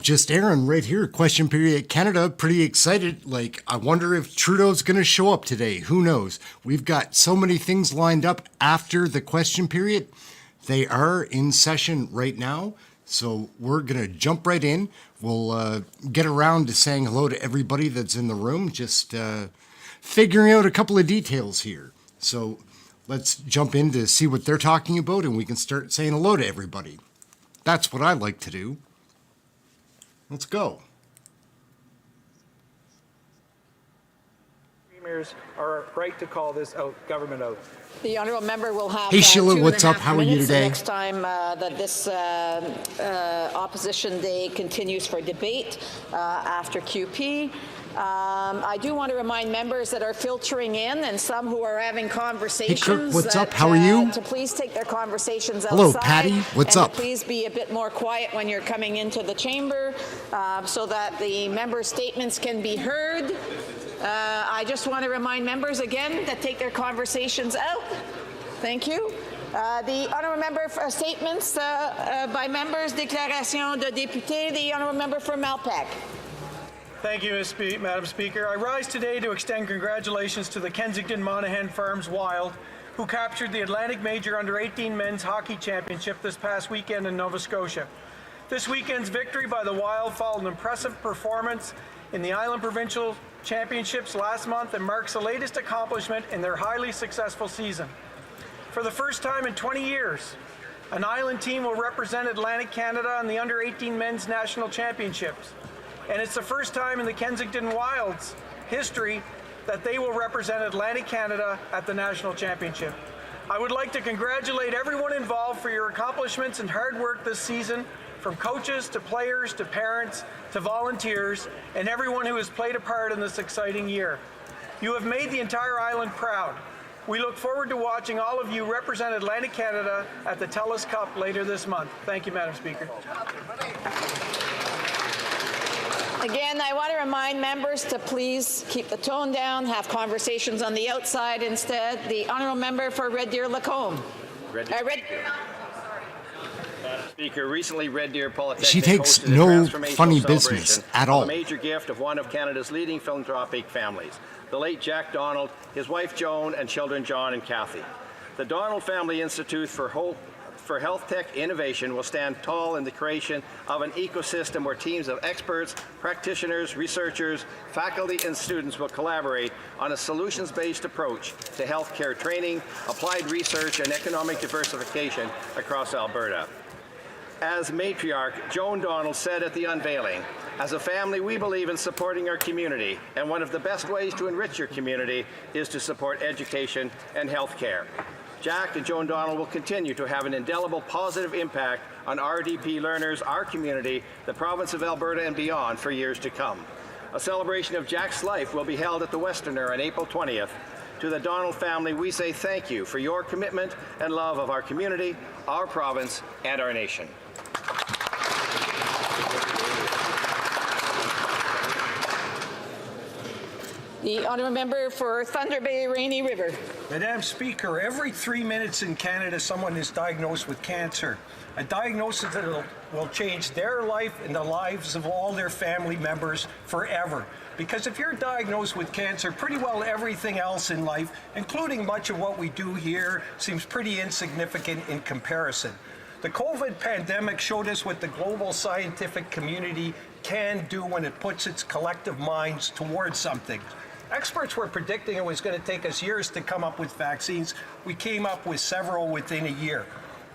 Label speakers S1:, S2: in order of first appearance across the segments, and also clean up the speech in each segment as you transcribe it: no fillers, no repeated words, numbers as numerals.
S1: Just Ehren right here, question period Canada, pretty excited. Like, I wonder if Trudeau's going to show up today. Who knows? We've got so many things lined up after the question period. They are in session right now, so we're going to jump right in. We'll get around to saying hello to everybody that's in the room, just figuring out a couple of details here. So let's jump in to see what they're talking about, and we can start saying hello to everybody. That's what I like to do. Let's go.
S2: Premiers are right to call this government out.
S3: The honourable member will have.
S1: Hey Sheila, what's up? How are you today?
S3: Next time that this opposition day continues for debate after QP. I do want to remind members that are filtering in and some who are having conversations.
S1: Hey Kirk, what's up? How are you?
S3: To please take their conversations outside.
S1: Hello, Patty. What's up?
S3: Please be a bit more quiet when you're coming into the chamber so that the member statements can be heard. I just want to remind members again that take their conversations out. Thank you. The honourable member for statements by members, déclaration de député, the honourable member for Malpeque.
S2: Thank you, Madam Speaker. I rise today to extend congratulations to the Kensington Monaghan Farms Wild, who captured the Atlantic Major Under-18 Men's Hockey Championship this past weekend in Nova Scotia. This weekend's victory by the Wild followed an impressive performance in the Island Provincial Championships last month and marks the latest accomplishment in their highly successful season. For the first time in 20 years, an Island team will represent Atlantic Canada in the Under-18 Men's National Championships. And it's the first time in the Kensington Wild's history that they will represent Atlantic Canada at the National Championship. I would like to congratulate everyone involved for your accomplishments and hard work this season, from coaches to players to parents to volunteers and everyone who has played a part in this exciting year. You have made the entire island proud. We look forward to watching all of you represent Atlantic Canada at the TELUS Cup later this month. Thank you, Madam Speaker.
S3: Again, I want to remind members to please keep the tone down, have conversations on the outside instead. The honourable member for Red Deer-Lacombe.
S4: Madam Speaker, recently Red Deer Polytechnic
S1: She takes no funny business at all.
S4: A major gift of one of Canada's leading philanthropic families, the late Jack Donald, his wife Joan, and children John and Kathy. The Donald Family Institute for Health Tech Innovation will stand tall in the creation of an ecosystem where teams of experts, practitioners, researchers, faculty, and students will collaborate on a solutions-based approach to healthcare training, applied research, and economic diversification across Alberta. As matriarch, Joan Donald said at the unveiling, "As a family, we believe in supporting our community, and one of the best ways to enrich your community is to support education and healthcare." Jack and Joan Donald will continue to have an indelible positive impact on RDP learners, our community, the province of Alberta, and beyond for years to come. A celebration of Jack's life will be held at the Westerner on April 20th. To the Donald family, we say thank you for your commitment and love of our community, our province, and our nation.
S3: The honourable member for Thunder Bay, Rainy River.
S5: Madam Speaker, every 3 minutes in Canada, someone is diagnosed with cancer. A diagnosis that will change their life and the lives of all their family members forever. Because if you're diagnosed with cancer, pretty well everything else in life, including much of what we do here, seems pretty insignificant in comparison. The COVID pandemic showed us what the global scientific community can do when it puts its collective minds towards something. Experts were predicting it was going to take us years to come up with vaccines. We came up with several within a year.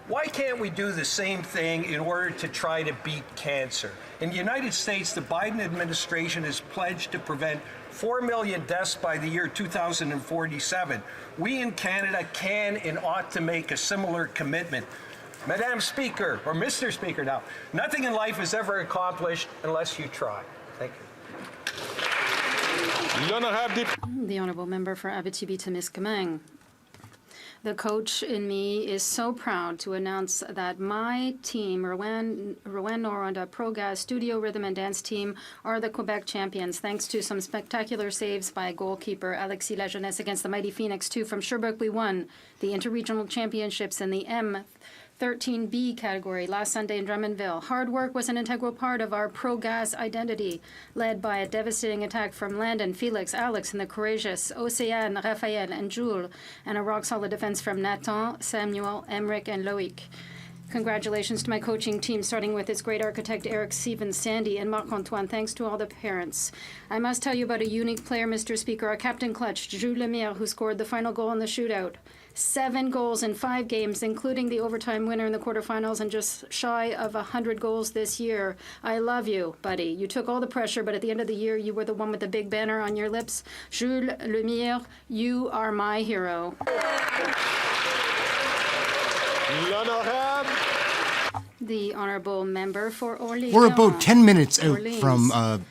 S5: Why can't we do the same thing in order to try to beat cancer? In the United States, the Biden administration has pledged to prevent 4 million deaths by the year 2047. We in Canada can and ought to make a similar commitment. Madam Speaker, or Mr. Speaker now, nothing in life is ever accomplished unless you try. Thank you.
S6: The honourable member for Abitibi-Témiscamingue. The coach in me is so proud to announce that my team, Rouen Noranda Pro-Gas Studio Rhythm and Dance Team, are the Quebec champions, thanks to some spectacular saves by goalkeeper Alexis Lajeunesse against the mighty Phoenix 2 from Sherbrooke. We won the interregional championships in the 13B category, last Sunday in Drummondville. Hard work was an integral part of our pro-gas identity, led by a devastating attack from Landon, Felix, Alex, and the courageous Océane, Raphaël, and Jules, and a rock-solid defense from Nathan, Samuel, Emmerich, and Loic. Congratulations to my coaching team, starting with its great architect Eric, Stephen, Sandy, and Marc-Antoine. Thanks to all the parents. I must tell you about a unique player, Mr. Speaker, our captain clutch, Jules Lemire, who scored the final goal in the shootout. 7 goals in 5 games, including the overtime winner in the quarterfinals, and just shy of 100 goals this year. I love you, buddy. You took all the pressure, but at the end of the year, you were the one with the big banner on your lips. Jules Lemire, you are my hero.
S7: L'honorable.
S6: The honourable member for Orléans.
S1: We're about 10 minutes out
S6: Orleans.
S1: from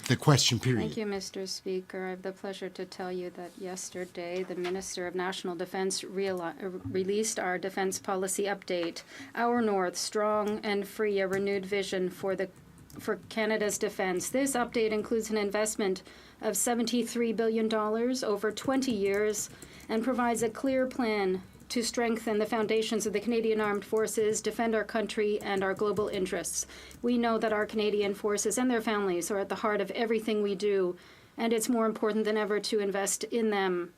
S1: the question period.
S6: Thank you, Mr. Speaker. I have the pleasure to tell you that yesterday the Minister of National Defence released our defence policy update. Our North, strong and free, a renewed vision for Canada's defence. This update includes an investment of $73 billion over 20 years and provides a clear plan to strengthen the foundations of the Canadian Armed Forces, defend our country and our global interests. We know that our Canadian forces and their families are at the heart of everything we do, and it's more important than ever to invest in them.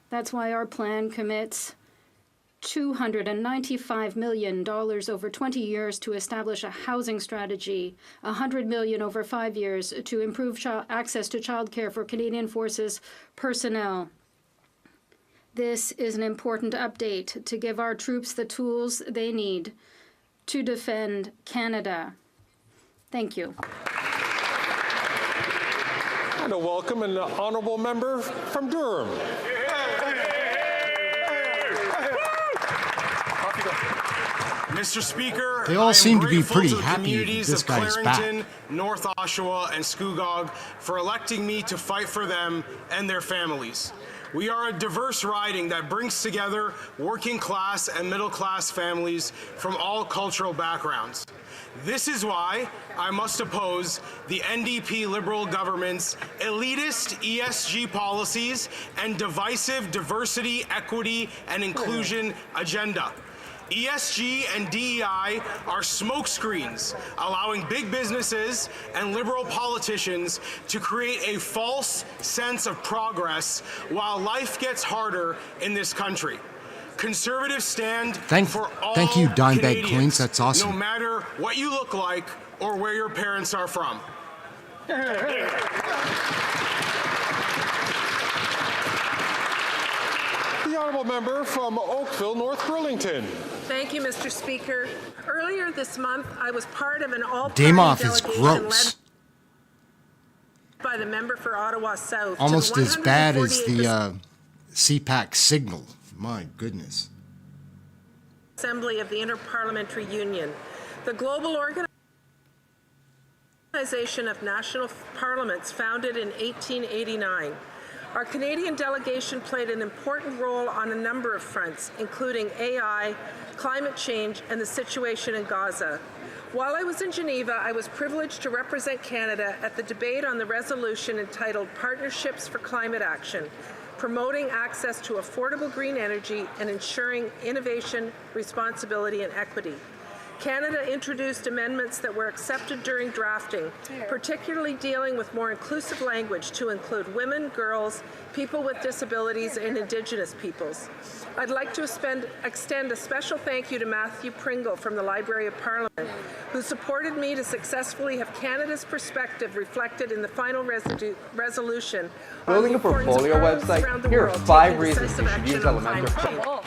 S6: That's why our plan commits $295 million over 20 years to establish a housing strategy, $100 million over 5 years to improve access to childcare for Canadian Forces personnel. This is an important update to give our troops the tools they need to defend Canada. Thank you.
S7: And a welcome an honourable member from Durham.
S8: Mr. Speaker,
S1: They all
S8: I
S1: seem
S8: am
S1: to be
S8: grateful
S1: pretty
S8: to the
S1: happy
S8: communities
S1: this
S8: of
S1: guy's
S8: Clarington,
S1: back.
S8: North Oshawa, and Scugog for electing me to fight for them and their families. We are a diverse riding that brings together working class and middle class families from all cultural backgrounds. This is why I must oppose the NDP Liberal government's elitist ESG policies and divisive diversity, equity, and inclusion agenda. ESG and DEI are smokescreens, allowing big businesses and liberal politicians to create a false sense of progress while life gets harder in this country. Conservatives stand for all
S1: thank you, Dimebag
S8: Canadians,
S1: Queens. That's awesome.
S8: no matter what you look like or where your parents are from.
S7: The honourable member from Oakville, North Burlington.
S9: Thank you, Mr. Speaker. Earlier this month, I was part of an all-party
S1: Damoff is
S9: delegation
S1: gross.
S9: led by the member for Ottawa South. to
S1: Almost
S9: the
S1: as bad as
S9: 148th
S1: the CPAC signal. My goodness.
S9: Assembly of the Inter-Parliamentary Union. The global organization of national parliaments founded in 1889. Our Canadian delegation played an important role on a number of fronts, including AI, climate change, and the situation in Gaza. While I was in Geneva, I was privileged to represent Canada at the debate on the resolution entitled Partnerships for Climate Action, promoting access to affordable green energy and ensuring innovation, responsibility, and equity. Canada introduced amendments that were accepted during drafting, particularly dealing with more inclusive language to include women, girls, people with disabilities, and Indigenous peoples. I'd like to extend a special thank you to Matthew Pringle from the Library of Parliament, who supported me to successfully have Canada's perspective reflected in the final resolution.
S10: Building a portfolio website, here are 5 reasons you should use Elementor.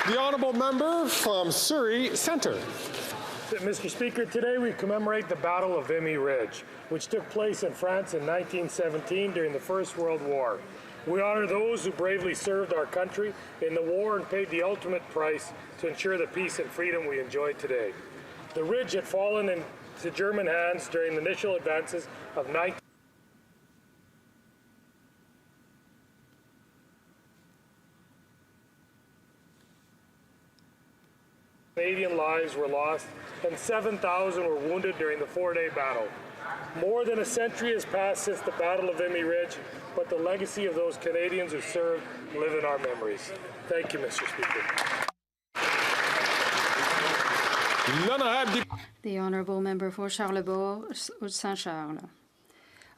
S7: The honourable member from Surrey Centre.
S11: Mr. Speaker, today we commemorate the Battle of Vimy Ridge, which took place in France in 1917 during the First World War. We honor those who bravely served our country in the war and paid the ultimate price to ensure the peace and freedom we enjoy today. The ridge had fallen into German hands during the initial advances of Canadian lives were lost and 7,000 were wounded during the 4-day battle. More than a century has passed since the Battle of Vimy Ridge, but the legacy of those Canadians who served live in our memories. Thank you, Mr. Speaker.
S6: The Honourable Member for Charlebourg-Saint-Charles.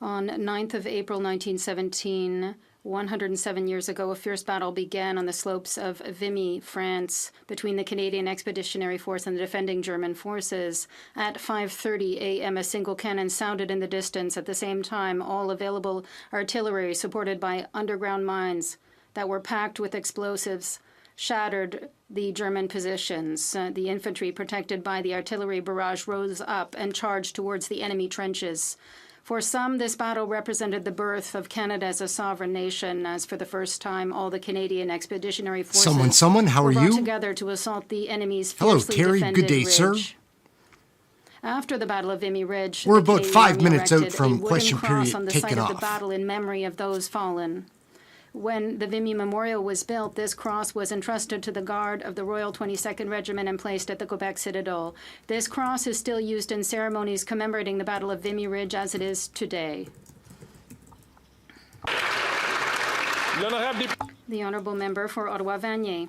S6: On 9th of April 1917, 107 years ago, a fierce battle began on the slopes of Vimy, France, between the Canadian Expeditionary Force and the defending German forces. At 5:30 a.m., a single cannon sounded in the distance. At the same time, all available artillery, supported by underground mines that were packed with explosives, shattered the German positions. The infantry, protected by the artillery barrage, rose up and charged towards the enemy trenches. For some, this battle represented the birth of Canada as a sovereign nation, as for the first time, all the Canadian Expeditionary Forces
S1: how are
S6: were brought
S1: you?
S6: together to assault the enemy's
S1: Hello,
S6: fiercely
S1: Terry.
S6: defended
S1: Good day,
S6: ridge.
S1: sir.
S6: After the Battle of Vimy Ridge,
S1: We're
S6: the
S1: about
S6: Canadian
S1: 5
S6: Army
S1: minutes out
S6: erected
S1: from
S6: a wooden
S1: question
S6: cross
S1: period
S6: on the
S1: taking
S6: site of
S1: off.
S6: the battle in memory of those fallen. When the Vimy Memorial was built, this cross was entrusted to the Guard of the Royal 22nd Regiment and placed at the Quebec Citadel. This cross is still used in ceremonies commemorating the Battle of Vimy Ridge as it is today. The Honourable Member for Ottawa-Vanier.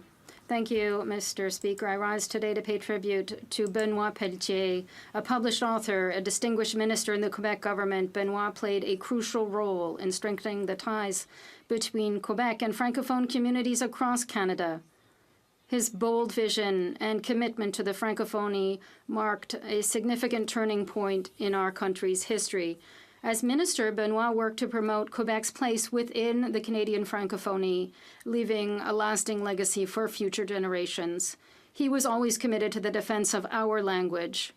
S6: Thank you, Mr. Speaker. I rise today to pay tribute to Benoit Pelletier, a published author, a distinguished minister in the Quebec government. Benoit played a crucial role in strengthening the ties between Quebec and Francophone communities across Canada. His bold vision and commitment to the Francophonie marked a significant turning point in our country's history. As minister, Benoit worked to promote Quebec's place within the Canadian Francophonie, leaving a lasting legacy for future generations. He was always committed to the defense of our language.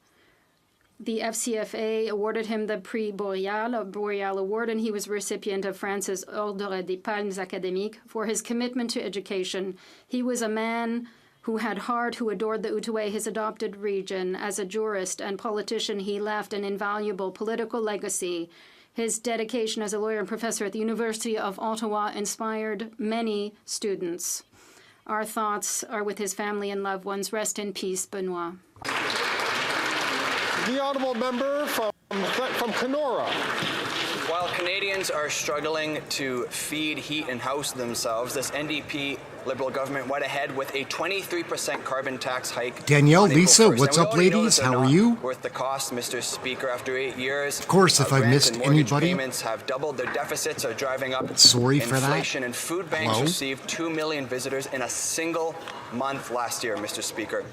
S6: The FCFA awarded him the Prix Boreal, a Boreal Award, and he was recipient of France's Ordre des Palmes Académiques for his commitment to education. He was a man who had heart, who adored the Outaouais, his adopted region. As a jurist and politician, he left an invaluable political legacy. His dedication as a lawyer and professor at the University of Ottawa inspired many students. Our thoughts are with his family and loved ones. Rest in peace, Benoit.
S7: The Honourable Member from Kenora.
S12: While Canadians are struggling to feed, heat and house themselves, this NDP Liberal government went ahead with a 23% carbon tax hike.
S1: Danielle,
S12: on April
S1: Lisa,
S12: 1st.
S1: what's
S12: And we
S1: up,
S12: already know
S1: ladies?
S12: that they're
S1: How are
S12: not
S1: you?
S12: Worth the cost, Mr. Speaker. After 8 years,
S1: Of course, if I
S12: rent
S1: missed
S12: and mortgage
S1: anybody,
S12: payments have doubled. Their deficits are driving up.
S1: sorry for that.
S12: Inflation and food banks
S1: Hello?
S12: received 2 million visitors in a single month last year, Mr. Speaker.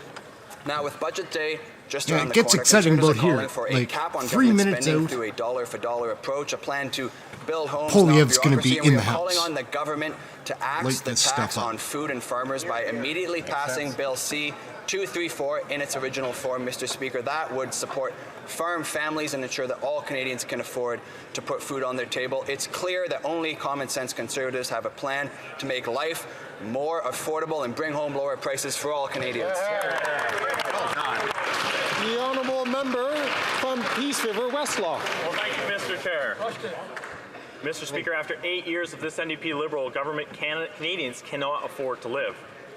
S12: Now, with Budget Day just
S1: Yeah,
S12: around
S1: it
S12: the
S1: gets
S12: corner,
S1: exciting
S12: conservatives
S1: about
S12: are
S1: here.
S12: calling for a
S1: Like,
S12: cap on
S1: 3
S12: government
S1: minutes
S12: spending
S1: out.
S12: through a dollar-for-dollar approach, a plan to build homes.
S1: Poilievre's
S12: going
S1: gonna
S12: to
S1: be in the
S12: calling
S1: house.
S12: on the government to axe
S1: Light
S12: the
S1: this
S12: tax
S1: stuff up.
S12: on food and farmers by immediately passing Bill C-234 in its original form, Mr. Speaker. That would support farm families and ensure that all Canadians can afford to put food on their table. It's clear that only common sense Conservatives have a plan to make life more affordable and bring home lower prices for all Canadians.
S7: The Honourable Member from Peace River, Westlaw.
S13: Well, thank you, Mr. Chair. Mr. Speaker, after 8 years of this NDP Liberal government, Canadians cannot afford to live.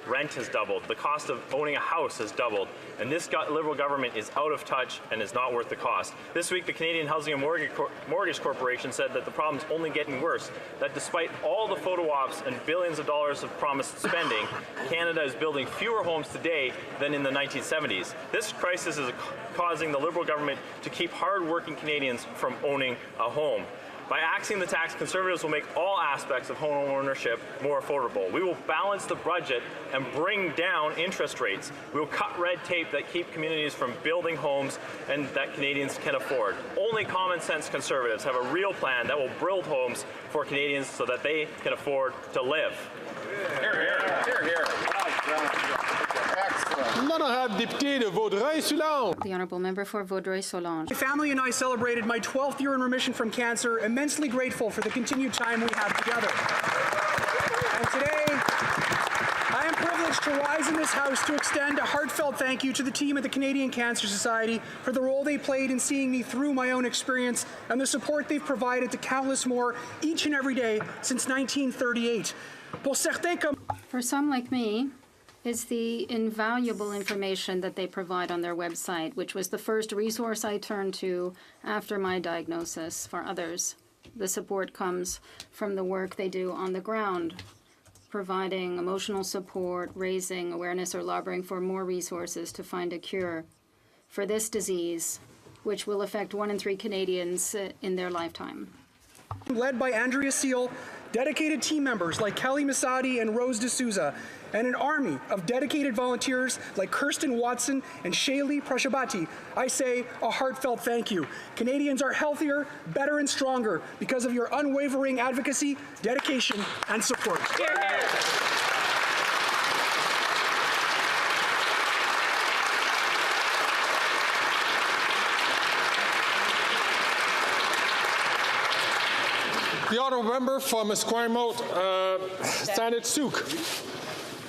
S13: Rent has doubled. The cost of owning a house has doubled. And this Liberal government is out of touch and is not worth the cost. This week, the Canadian Housing and Mortgage Corporation said that the problem's only getting worse, that despite all the photo ops and billions of dollars of promised spending, Canada is building fewer homes today than in the 1970s. This crisis is causing the Liberal government to keep hard-working Canadians from owning a home. By axing the tax, Conservatives will make all aspects of home ownership more affordable. We will balance the budget and bring down interest rates. We will cut red tape that keep communities from building homes and that Canadians can afford. Only common sense Conservatives have a real plan that will build homes for Canadians so that they can afford to live.
S7: Hear, hear. Hear, hear.
S6: The Honourable Member for Vaudreuil-Soulanges.
S2: My family and I celebrated my 12th year in remission from cancer, immensely grateful for the continued time we have together. And today, I am privileged to rise in this House to extend a heartfelt thank you to the team at the Canadian Cancer Society for the role they played in seeing me through my own experience and the support they've provided to countless more each and every day since 1938.
S6: For some like me, it's the invaluable information that they provide on their website, which was the first resource I turned to after my diagnosis. For others, the support comes from the work they do on the ground, providing emotional support, raising awareness, or lobbying for more resources to find a cure for this disease, which will affect 1 in 3 Canadians in their lifetime.
S14: Led by Andrea Seal, dedicated team members like Kelly Masadi and Rose D'Souza, and an army of dedicated volunteers like Kirsten Watson and Shaylee Prashabati, I say a heartfelt thank you. Canadians are healthier, better, and stronger because of your unwavering advocacy, dedication, and support.
S7: The honourable member from Esquimalt, Saanich Sooke.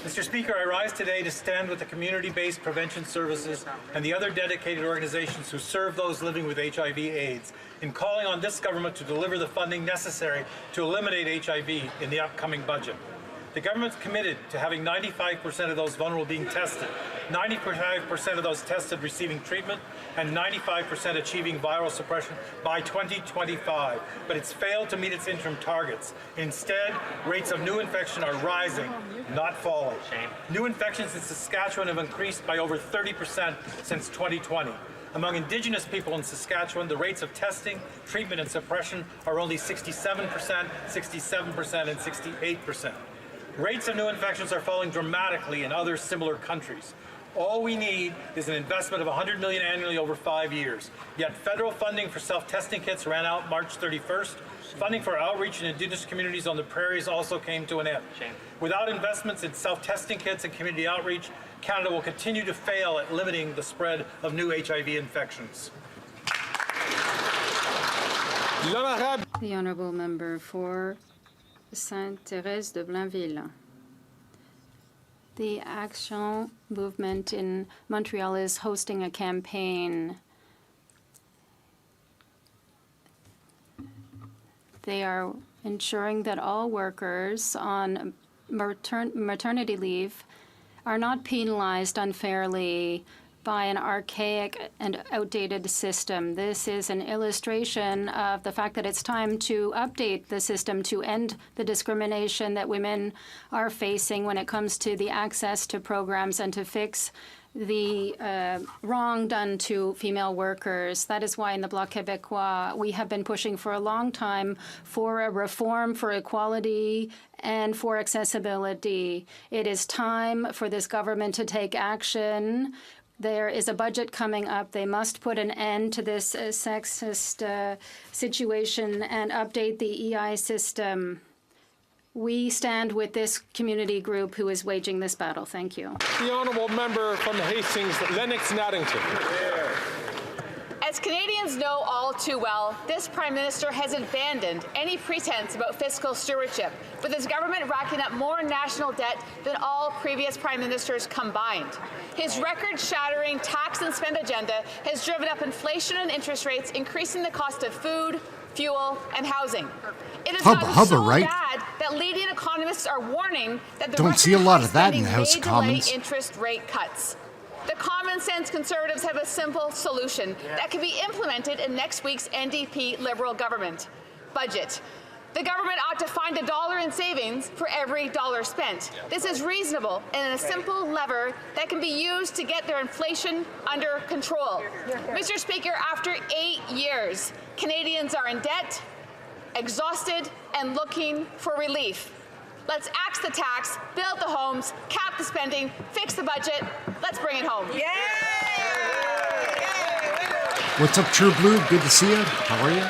S2: Mr. Speaker, I rise today to stand with the community-based prevention services and the other dedicated organizations who serve those living with HIV/AIDS in calling on this government to deliver the funding necessary to eliminate HIV in the upcoming budget. The government's committed to having 95% of those vulnerable being tested, 95% of those tested receiving treatment, and 95% achieving viral suppression by 2025. But it's failed to meet its interim targets. Instead, rates of new infection are rising, not falling. New infections in Saskatchewan have increased by over 30% since 2020. Among Indigenous people in Saskatchewan, the rates of testing, treatment, and suppression are only 67%, 67%, and 68%. Rates of new infections are falling dramatically in other similar countries. All we need is an investment of $100 million annually over 5 years. Yet federal funding for self-testing kits ran out March 31st. Funding for outreach in Indigenous communities on the prairies also came to an end. Without investments in self-testing kits and community outreach, Canada will continue to fail at limiting the spread of new HIV infections.
S6: The honourable member for Sainte-Thérèse de Blainville. The Action movement in Montreal is hosting a campaign. They are ensuring that all workers on maternity leave are not penalized unfairly by an archaic and outdated system. This is an illustration of the fact that it's time to update the system to end the discrimination that women are facing when it comes to the access to programs and to fix the wrong done to female workers. That is why in the Bloc Québécois, we have been pushing for a long time for a reform for equality and for accessibility. It is time for this government to take action. There is a budget coming up. They must put an end to this sexist situation and update the EI system. We stand with this community group who is waging this battle. Thank you.
S7: The honourable member from Hastings, Lennox-Naddington.
S15: As Canadians know all too well, this Prime Minister has abandoned any pretense about fiscal stewardship, with his government racking up more national debt than all previous Prime Ministers combined. His record-shattering tax and spend agenda has driven up inflation and interest rates, increasing the cost of food, fuel, and housing. It has gotten so bad that leading economists are warning that the
S1: don't see a lot of that in the House of Commons.
S15: Interest rate cuts. The common sense Conservatives have a simple solution that can be implemented in next week's NDP Liberal government budget. The government ought to find $1 in savings for every dollar spent. This is reasonable and a simple lever that can be used to get their inflation under control. Mr. Speaker, after 8 years, Canadians are in debt, exhausted, and looking for relief. Let's axe the tax, build the homes, cap the spending, fix the budget. Let's bring it home. Yay!
S1: What's up, True Blue? Good to see you. How are you?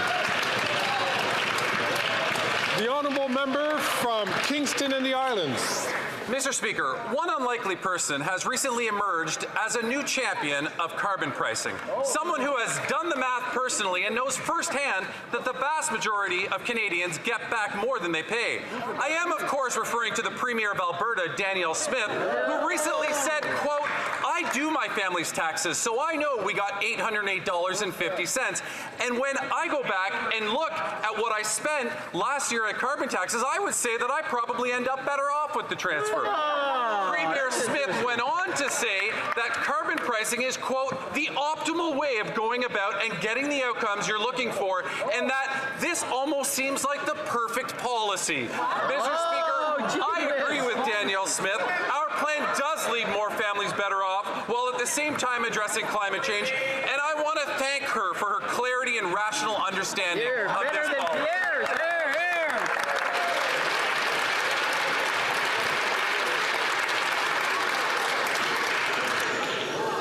S7: The honourable member from Kingston and the Islands.
S16: Mr. Speaker, one unlikely person has recently emerged as a new champion of carbon pricing. Someone who has done the math personally and knows firsthand that the vast majority of Canadians get back more than they pay. I am, of course, referring to the Premier of Alberta, Danielle Smith, who recently said, quote, "I do my family's taxes, so I know we got $808.50. And when I go back and look at what I spent last year at carbon taxes, I would say that I probably end up better off with the transfer." Premier Smith went on to say that carbon pricing is, quote, "the optimal way of going about and getting the outcomes you're looking for, and that this almost seems like the perfect policy." Mr. Speaker, I agree with Danielle Smith. Our plan does leave more families better off, while at the same time addressing climate change, and I want to thank her for her clarity and rational understanding of this policy.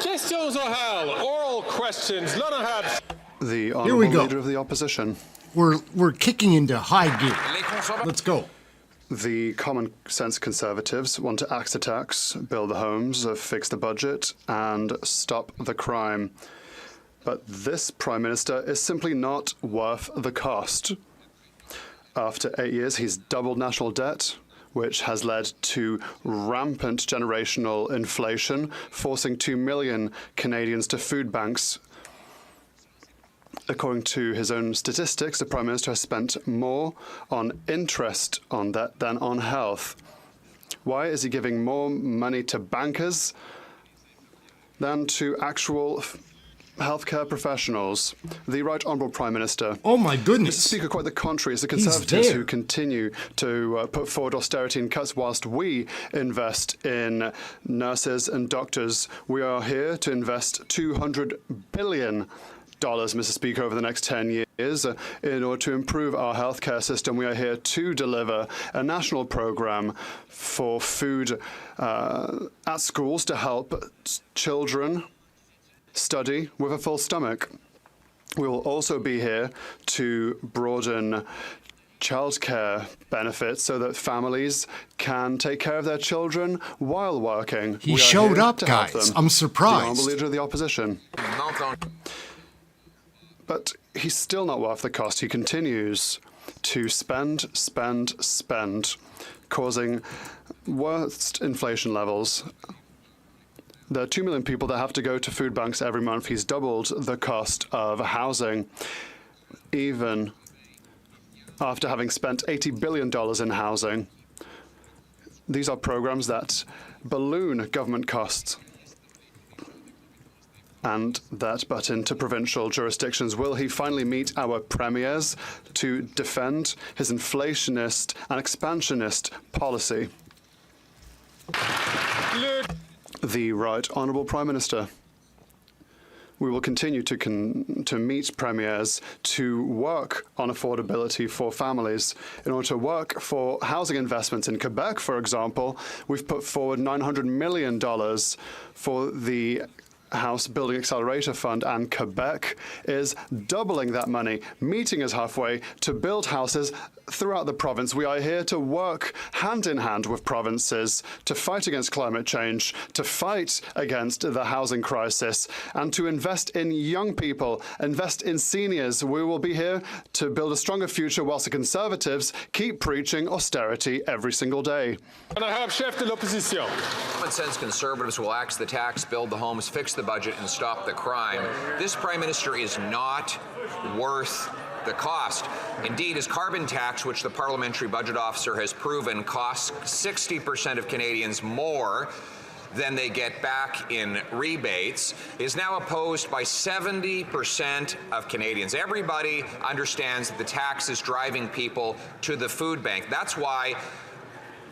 S7: Questions orales, oral questions. L'honorable.
S17: The
S1: Here we
S17: Honourable
S1: go.
S17: Leader of the Opposition.
S1: We're kicking into high gear. Let's go.
S17: The common sense Conservatives want to axe the tax, build the homes, fix the budget, and stop the crime. But this Prime Minister is simply not worth the cost. After 8 years, he's doubled national debt, which has led to rampant generational inflation, forcing 2 million Canadians to food banks. According to his own statistics, the Prime Minister has spent more on interest on that than on health. Why is he giving more money to bankers than to actual healthcare professionals? The Right Honourable Prime Minister.
S1: Oh my goodness.
S17: Mr. Speaker, quite the contrary. It's the Conservatives who continue to put forward austerity and cuts whilst we invest in nurses and doctors. We are here to invest $200 billion, Mr. Speaker, over the next 10 years in order to improve our healthcare system. We are here to deliver a national program for food at schools to help children study with a full stomach. We will also be here to broaden childcare benefits so that families can take care of their children while working.
S1: He showed up, guys. I'm surprised.
S17: The Honourable Leader of the Opposition. But he's still not worth the cost. He continues to spend, causing worst inflation levels. There are 2 million people that have to go to food banks every month. He's doubled the cost of housing, even after having spent $80 billion in housing. These are programs that balloon government costs and that butt into provincial jurisdictions. Will he finally meet our premiers to defend his inflationist and expansionist policy? The Right Honourable Prime Minister. We will continue to meet premiers to work on affordability for families. In order to work for housing investments in Quebec, for example, we've put forward $900 million for the House Building Accelerator Fund, and Quebec is doubling that money, meeting us halfway to build houses throughout the province. We are here to work hand in hand with provinces to fight against climate change, to fight against the housing crisis, and to invest in young people, invest in seniors. We will be here to build a stronger future whilst the Conservatives keep preaching austerity every single day.
S7: Honorable Chef de l'Opposition.
S18: Common sense Conservatives will axe the tax, build the homes, fix the budget, and stop the crime. This Prime Minister is not worth the cost. Indeed, his carbon tax, which the Parliamentary Budget Officer has proven costs 60% of Canadians more than they get back in rebates, is now opposed by 70% of Canadians. Everybody understands that the tax is driving people to the food bank. That's why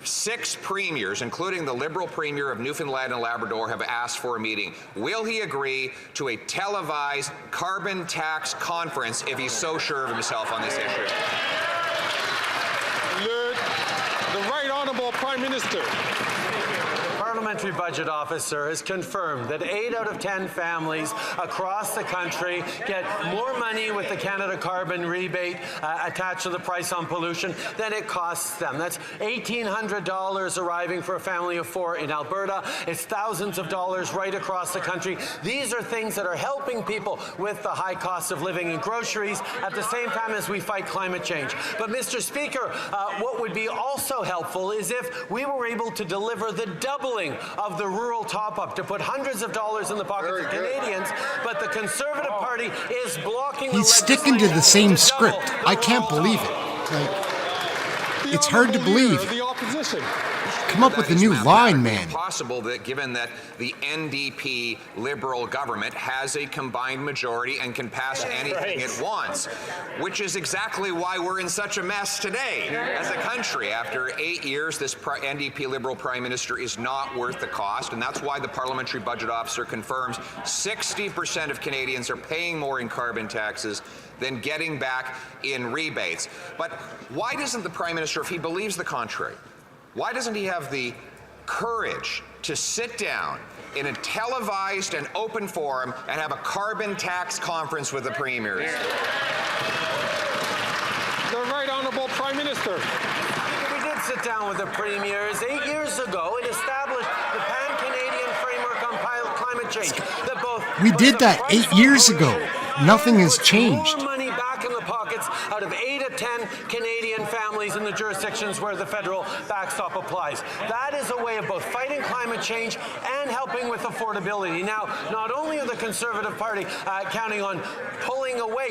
S18: 6 premiers, including the Liberal Premier of Newfoundland and Labrador, have asked for a meeting. Will he agree to a televised carbon tax conference if he's so sure of himself on this issue?
S7: The Right Honourable Prime Minister.
S19: Parliamentary Budget Officer has confirmed that 8 out of 10 families across the country get more money with the Canada Carbon Rebate attached to the price on pollution than it costs them. That's $1,800 arriving for a family of 4 in Alberta. It's thousands of dollars right across the country. These are things that are helping people with the high cost of living and groceries at the same time as we fight climate change. But Mr. Speaker, what would be also helpful is if we were able to deliver the doubling of the rural top-up to put hundreds of dollars in the pockets of Canadians, but the Conservative Party is blocking the
S1: He's sticking to the same script. I can't believe it. Like, it's hard to believe.
S7: The opposition.
S1: Come up with a new line, man.
S18: Possible that given that the NDP Liberal government has a combined majority and can pass anything it wants, which is exactly why we're in such a mess today as a country. After 8 years, this NDP Liberal Prime Minister is not worth the cost, and that's why the Parliamentary Budget Officer confirms 60% of Canadians are paying more in carbon taxes than getting back in rebates. But why doesn't the Prime Minister, if he believes the contrary, why doesn't he have the courage to sit down in a televised and open forum and have a carbon tax conference with the premiers?
S7: The Right Honourable Prime Minister.
S19: We did sit down with the premiers 8 years ago and established the Pan-Canadian Framework on Climate Change. That both
S1: We did that 8 years ago. Nothing has changed.
S19: more money back in the pockets out of 8 of 10 Canadian families in the jurisdictions where the federal backstop applies. That is a way of both fighting climate change and helping with affordability. Now, not only are the Conservative Party counting on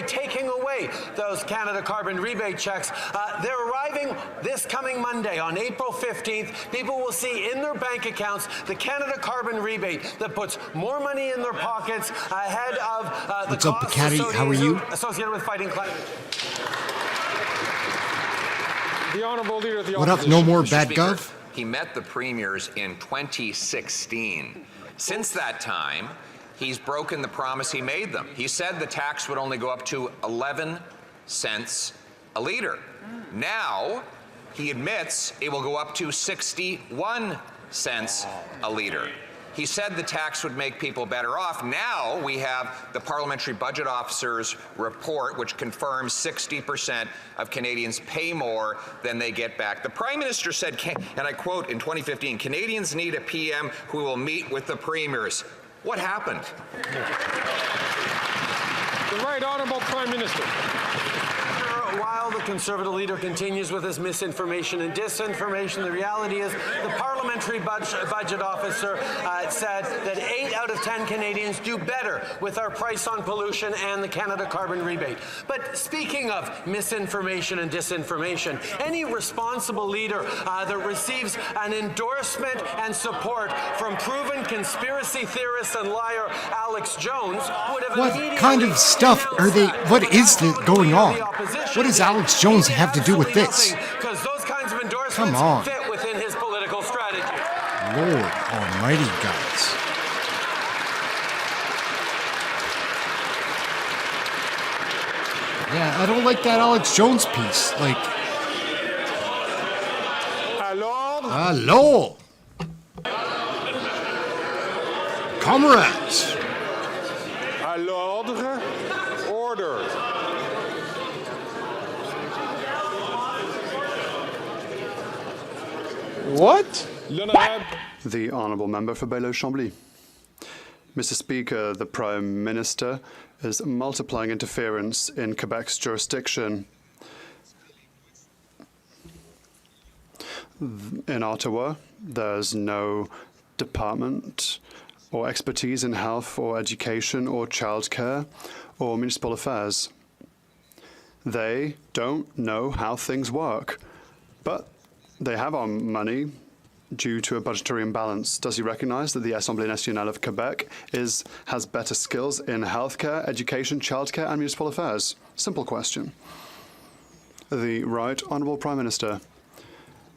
S19: taking away those Canada carbon rebate checks, they're arriving this coming Monday on April 15th. People will see in their bank accounts the Canada carbon rebate that puts more money in their pockets ahead of the
S1: What's up,
S19: costs
S1: Caddy? How are you?
S19: associated with fighting climate change.
S7: The Honourable Leader of the
S1: What up,
S7: Opposition.
S1: no more
S18: Mr.
S1: bad
S18: Speaker,
S1: gov?
S18: He met the premiers in 2016. Since that time, he's broken the promise he made them. He said the tax would only go up to 11 cents a litre. Now, he admits it will go up to 61 cents a litre. He said the tax would make people better off. Now we have the Parliamentary Budget Officer's report, which confirms 60% of Canadians pay more than they get back. The Prime Minister said, and I quote in 2015, Canadians need a PM who will meet with the premiers. What happened?
S7: The Right Honourable Prime Minister.
S19: While the Conservative leader continues with his misinformation and disinformation, the reality is the Parliamentary Budget Officer said that 8 out of 10 Canadians do better with our price on pollution and the Canada carbon rebate. But speaking of misinformation and disinformation, any responsible leader that receives an endorsement and support from proven conspiracy theorist and liar Alex Jones would have
S1: What kind of stuff are they? What is going on? What does Alex Jones have to do with this?
S19: Because those kinds of endorsements
S1: Come on.
S19: fit within his political strategy.
S1: Lord almighty, guys. Yeah, I don't like that Alex Jones piece. Like, hello, comrades.
S7: À l'ordre. Order. What?
S17: The Honourable Member for Bailleul-Chambly. Mr. Speaker, the Prime Minister is multiplying interference in Quebec's jurisdiction. In Ottawa, there's no department or expertise in health or education or childcare or municipal affairs. They don't know how things work, but they have our money due to a budgetary imbalance. Does he recognize that the Assemblée nationale of Quebec has better skills in healthcare, education, childcare, and municipal affairs? Simple question. The Right Honourable Prime Minister.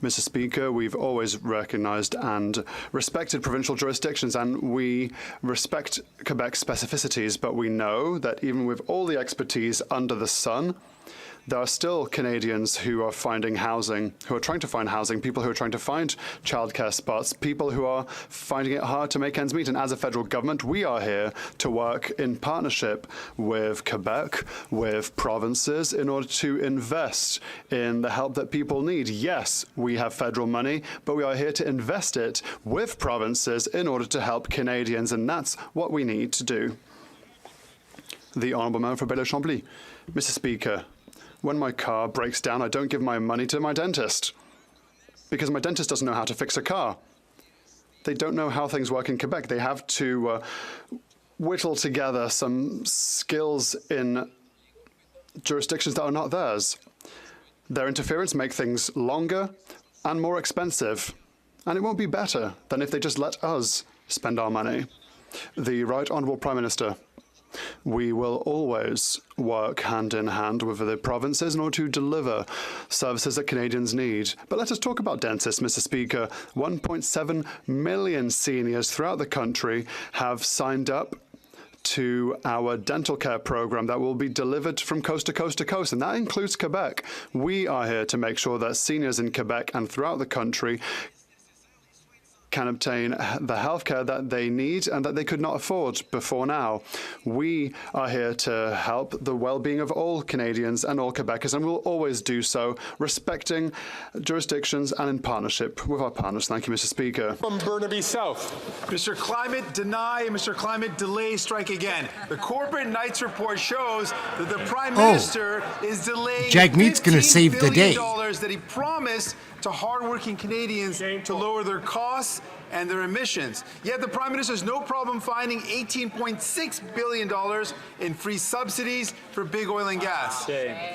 S17: Mr. Speaker, we've always recognized and respected provincial jurisdictions, and we respect Quebec's specificities, but we know that even with all the expertise under the sun, there are still Canadians who are finding housing, who are trying to find housing, people who are trying to find childcare spots, people who are finding it hard to make ends meet. And as a federal government, we are here to work in partnership with Quebec, with provinces, in order to invest in the help that people need. Yes, we have federal money, but we are here to invest it with provinces in order to help Canadians, and that's what we need to do. The Honourable Member for Bailleul-Chambly. Mr. Speaker, when my car breaks down, I don't give my money to my dentist because my dentist doesn't know how to fix a car. They don't know how things work in Quebec. They have to whittle together some skills in jurisdictions that are not theirs. Their interference makes things longer and more expensive. And it won't be better than if they just let us spend our money. The Right Honourable Prime Minister, we will always work hand in hand with the provinces in order to deliver services that Canadians need. But let us talk about dentists, Mr. Speaker. 1.7 million seniors throughout the country have signed up to our dental care program that will be delivered from coast to coast to coast, and that includes Quebec. We are here to make sure that seniors in Quebec and throughout the country can obtain the healthcare that they need and that they could not afford before now. We are here to help the well-being of all Canadians and all Quebecers, and we'll always do so, respecting jurisdictions and in partnership with our partners. Thank you, Mr. Speaker.
S7: From Burnaby South.
S20: Mr. Climate Deny, Mr. Climate Delay, Strike Again. The Corporate Knights report shows that the Prime Minister is delaying
S1: JAGMEET's going to save the day.
S20: $15 billion that he promised to hardworking Canadians to lower their costs and their emissions. Yet the Prime Minister has no problem finding $18.6 billion in free subsidies for big oil and gas.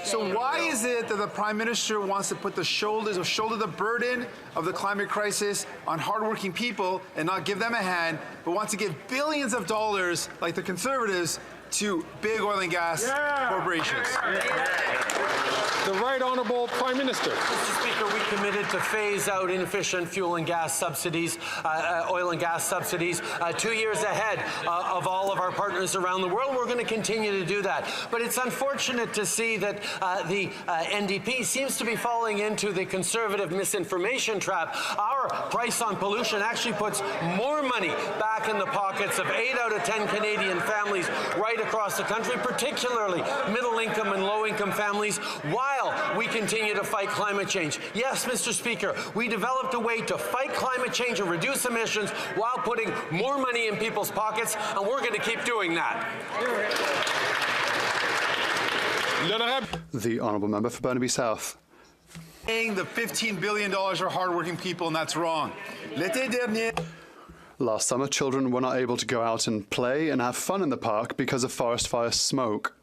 S20: So why is it that the Prime Minister wants to put shoulder the burden of the climate crisis on hardworking people and not give them a hand, but wants to give billions of dollars, like the Conservatives, to big oil and gas corporations?
S7: The Right Honourable Prime Minister.
S19: Mr. Speaker, we committed to phase out inefficient fuel and gas subsidies, oil and gas subsidies, 2 years ahead of all of our partners around the world. We're going to continue to do that. But it's unfortunate to see that the NDP seems to be falling into the Conservative misinformation trap. Our price on pollution actually puts more money back in the pockets of 8 out of 10 Canadian families right across the country, particularly middle-income and low-income families, while we continue to fight climate change. Yes, Mr. Speaker, we developed a way to fight climate change and reduce emissions while putting more money in people's pockets, and we're going to keep doing that.
S17: The Honourable Member for Burnaby South.
S20: Paying the $15 billion for hardworking people, and that's wrong. L'été dernier.
S17: Last summer, children were not able to go out and play and have fun in the park because of forest fire smoke.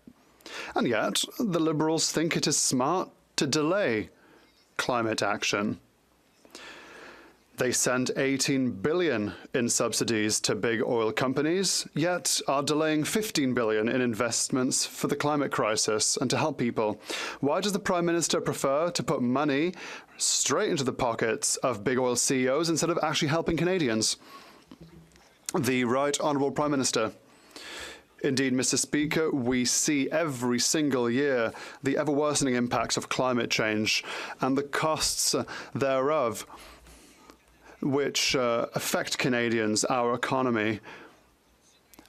S17: And yet, the Liberals think it is smart to delay climate action. They send $18 billion in subsidies to big oil companies, yet are delaying $15 billion in investments for the climate crisis and to help people. Why does the Prime Minister prefer to put money straight into the pockets of big oil CEOs instead of actually helping Canadians? The Right Honourable Prime Minister. Indeed, Mr. Speaker, we see every single year the ever-worsening impacts of climate change and the costs thereof, which affect Canadians, our economy.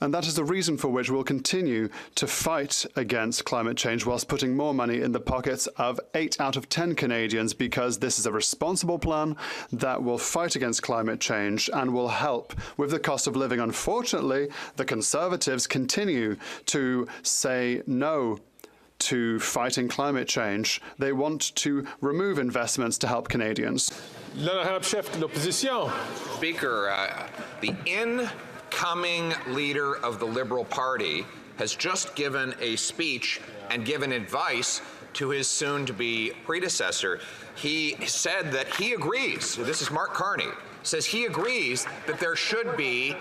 S17: And that is the reason for which we'll continue to fight against climate change whilst putting more money in the pockets of 8 out of 10 Canadians, because this is a responsible plan that will fight against climate change and will help with the cost of living. Unfortunately, the Conservatives continue to say no to fighting climate change. They want to remove investments to help Canadians.
S18: Speaker, the incoming leader of the Liberal Party has just given a speech and given advice to his soon-to-be predecessor. He said that he agrees, this is Mark Carney, says he agrees that there should be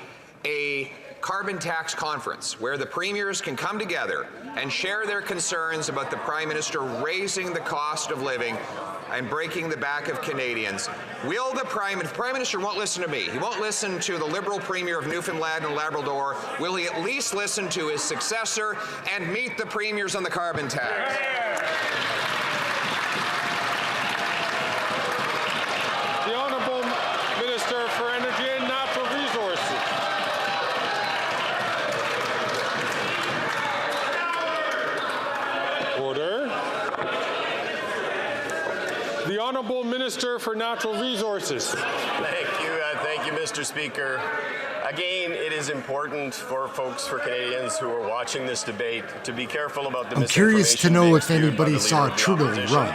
S18: a carbon tax conference where the premiers can come together and share their concerns about the Prime Minister raising the cost of living and breaking the back of Canadians. Will the Prime Minister won't listen to me, he won't listen to the Liberal Premier of Newfoundland and Labrador, will he at least listen to his successor and meet the premiers on the carbon tax?
S7: The Honourable Minister for Energy and Natural Resources. Order. The Honourable Minister for Natural Resources.
S21: Thank you, Mr. Speaker. Again, it is important for Canadians who are watching this debate to be careful about the
S1: I'm curious to know if anybody saw Trudeau run.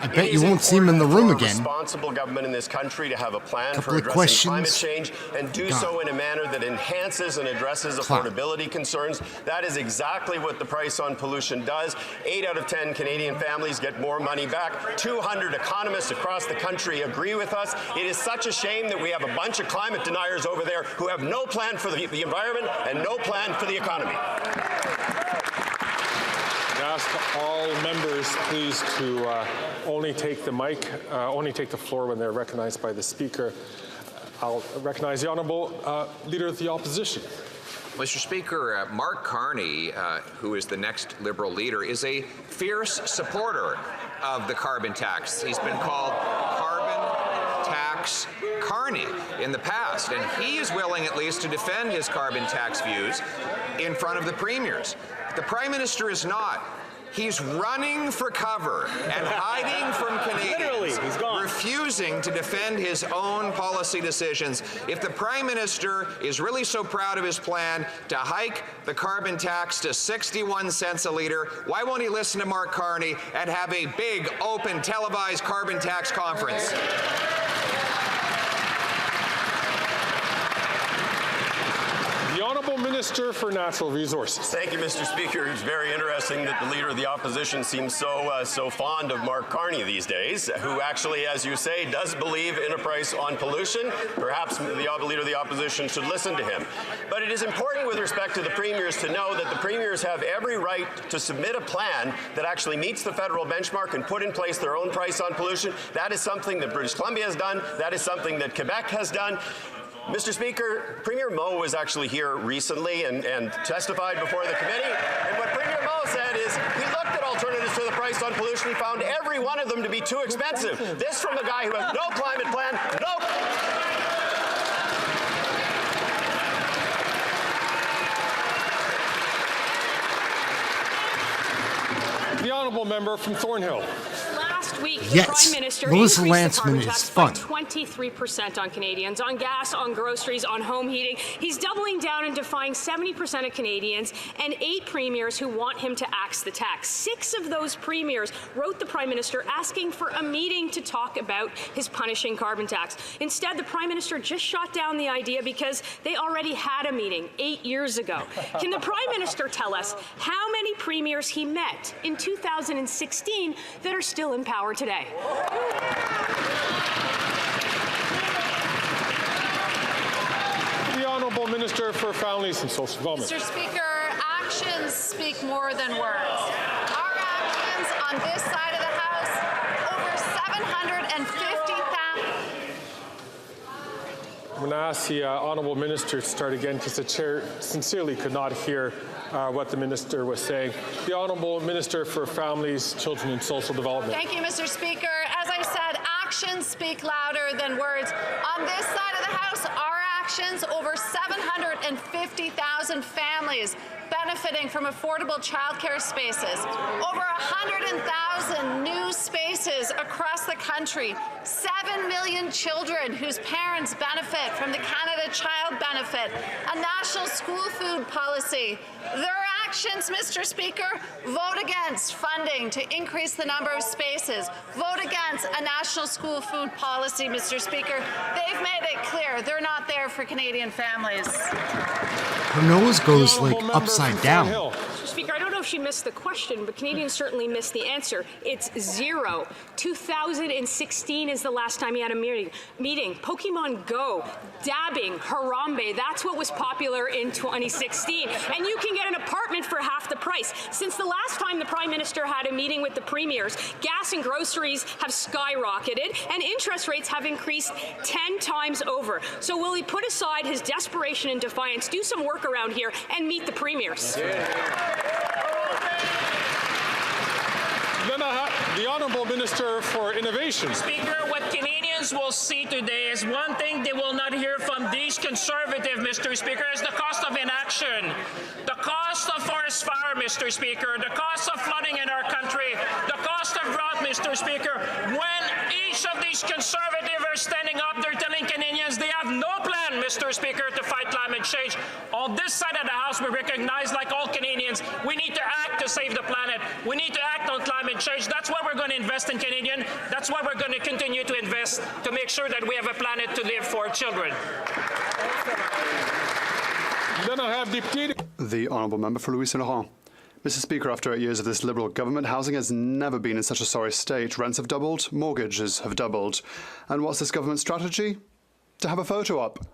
S1: I bet you won't see him in the room again.
S21: Responsible government in this country to have a plan
S1: Couple
S21: for
S1: of
S21: addressing climate
S1: questions.
S21: change and do so in a manner that enhances and addresses affordability concerns. That is exactly what the price on pollution does. 8 out of 10 Canadian families get more money back. 200 economists across the country agree with us. It is such a shame that we have a bunch of climate deniers over there who have no plan for the environment and no plan for the economy.
S7: I ask all members, please, to only take the floor when they're recognized by the Speaker. I'll recognize the Honourable Leader of the Opposition.
S18: Mr. Speaker, Mark Carney, who is the next Liberal leader, is a fierce supporter of the carbon tax. He's been called Carbon Tax Carney in the past, and he is willing at least to defend his carbon tax views in front of the premiers. The Prime Minister is not. He's running for cover and hiding from Canadians, refusing to defend his own policy decisions. If the Prime Minister is really so proud of his plan to hike the carbon tax to 61 cents a litre, why won't he listen to Mark Carney and have a big, open, televised carbon tax conference?
S7: The Honourable Minister for Natural Resources.
S21: Thank you, Mr. Speaker. It's very interesting that the Leader of the Opposition seems so fond of Mark Carney these days, who actually, as you say, does believe in a price on pollution. Perhaps the Leader of the Opposition should listen to him. But it is important with respect to the premiers to know that the premiers have every right to submit a plan that actually meets the federal benchmark and put in place their own price on pollution. That is something that British Columbia has done. That is something that Quebec has done. Mr. Speaker, Premier Moe was actually here recently and testified before the committee. And what Premier Moe said is he looked at alternatives to the price on pollution. He found every one of them to be too expensive. This from a guy who has no climate plan,
S7: The Honourable Member from Thornhill.
S4: Last week, the
S1: Yes,
S4: Prime Minister
S1: Melissa
S4: increased the
S1: Lantsman
S4: carbon
S1: is
S4: tax
S1: fun.
S4: by 23% on Canadians, on gas, on groceries, on home heating. He's doubling down and defying 70% of Canadians and 8 premiers who want him to axe the tax. 6 of those premiers wrote the Prime Minister asking for a meeting to talk about his punishing carbon tax. Instead, the Prime Minister just shot down the idea because they already had a meeting 8 years ago. Can the Prime Minister tell us how many premiers he met in 2016 that are still in power today?
S7: The Honourable Minister for Families and Social Development.
S22: Mr. Speaker, actions speak more than words. Our actions on this side of the House, over 750,000.
S7: I'm going to ask the Honourable Minister to start again because the Chair sincerely could not hear what the Minister was saying. The Honourable Minister for Families, Children and Social Development.
S22: Thank you, Mr. Speaker. As I said, actions speak louder than words. On this side of the House, our actions, over 750,000 families benefiting from affordable childcare spaces, over 100,000 new spaces across the country, 7 million children whose parents benefit from the Canada Child Benefit, a national school food policy. Their actions, Mr. Speaker, vote against funding to increase the number of spaces, vote against a national school food policy, Mr. Speaker. They've made it clear they're not there for Canadian families.
S1: Her nose goes like upside down.
S4: Mr. Speaker, I don't know if she missed the question, but Canadians certainly missed the answer. It's 0. 2016 is the last time he had a meeting. Pokemon Go, dabbing, Harambe, that's what was popular in 2016. And you can get an apartment for half the price. Since the last time the Prime Minister had a meeting with the premiers, gas and groceries have skyrocketed and interest rates have increased 10 times over. So will he put aside his desperation and defiance, do some work around here, and meet the premiers?
S7: Then the Honourable Minister for Innovation.
S23: Speaker, what Canadians will see today is one thing they will not hear from these conservatives, Mr. Speaker, is the cost of inaction. The cost of forest fire, Mr. Speaker, the cost of flooding in our country, the cost of drought, Mr. Speaker. When each of these conservatives are standing up, they're telling Canadians they have no plan, Mr. Speaker, to fight climate change. On this side of the House, we recognize, like all Canadians, we need to act to save the planet. We need to act on climate change. That's why we're going to invest invest in Canadian. That's why we're going to continue to invest to make sure that we have a planet to live for children.
S17: The honourable member for Louis Saint Laurent. Mr. Speaker, after 8 years of this Liberal government, housing has never been in such a sorry state. Rents have doubled, mortgages have doubled. And what's this government's strategy? To have a photo op.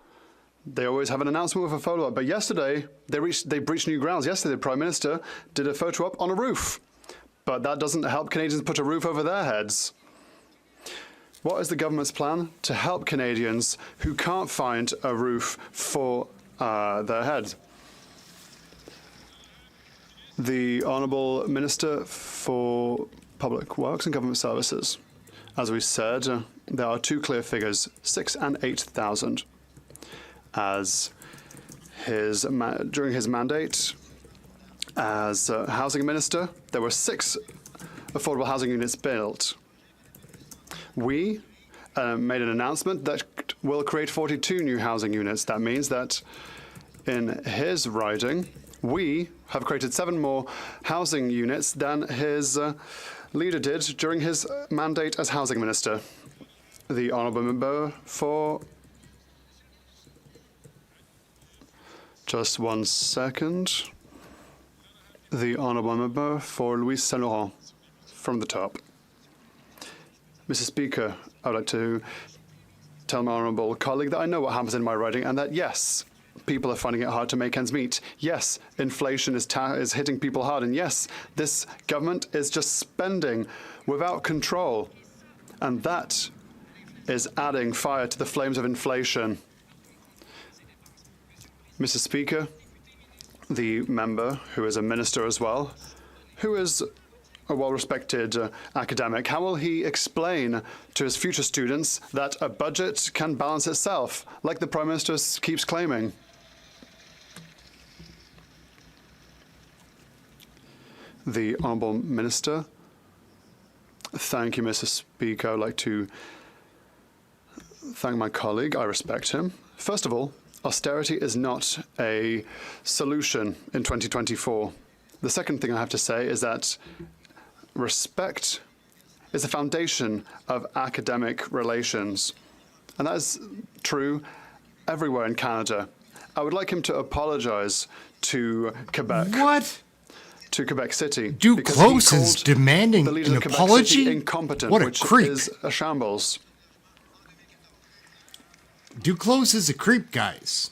S17: They always have an announcement with a photo op, but yesterday they breached new grounds. Yesterday the Prime Minister did a photo op on a roof. But that doesn't help Canadians put a roof over their heads. What is the government's plan to help Canadians who can't find a roof for their heads? The Honourable Minister for Public Works and Government Services. As we said, there are two clear figures, 6,000 and 8,000. As during his mandate as housing minister, there were 6 affordable housing units built. We made an announcement that will create 42 new housing units. That means that in his riding, we have created 7 more housing units than his leader did during his mandate as housing minister. The honourable member for... Just 1 second. The honourable member for Louis Saint Laurent from the top. Mr. Speaker, I would like to tell my honourable colleague that I know what happens in my riding and that, yes, people are finding it hard to make ends meet. Yes, inflation is hitting people hard. And yes, this government is just spending without control. And that is adding fire to the flames of inflation. Mr. Speaker, the member, who is a minister as well, who is a well-respected academic, how will he explain to his future students that a budget can balance itself, like the Prime Minister keeps claiming? The Honourable Minister. Thank you, Mr. Speaker. I would like to thank my colleague. I respect him. First of all, austerity is not a solution in 2024. The second thing I have to say is that respect is the foundation of academic relations. And that is true everywhere in Canada. I would like him to apologize to Quebec.
S1: What?
S17: To Quebec City.
S1: Duclos is demanding an apology?
S17: Incompetent,
S1: What a
S17: which
S1: creep.
S17: is a shambles.
S1: Duclos is a creep, guys.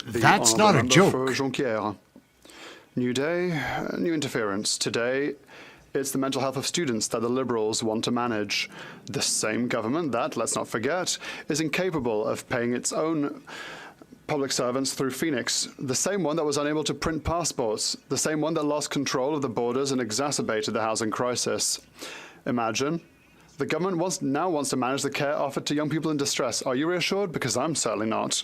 S17: The
S1: That's not a
S17: honourable
S1: joke.
S17: member for Jonquière. New day, new interference. Today, it's the mental health of students that the Liberals want to manage. The same government that, let's not forget, is incapable of paying its own public servants through Phoenix. The same one that was unable to print passports. The same one that lost control of the borders and exacerbated the housing crisis. Imagine. The government now wants to manage the care offered to young people in distress. Are you reassured? Because I'm certainly not.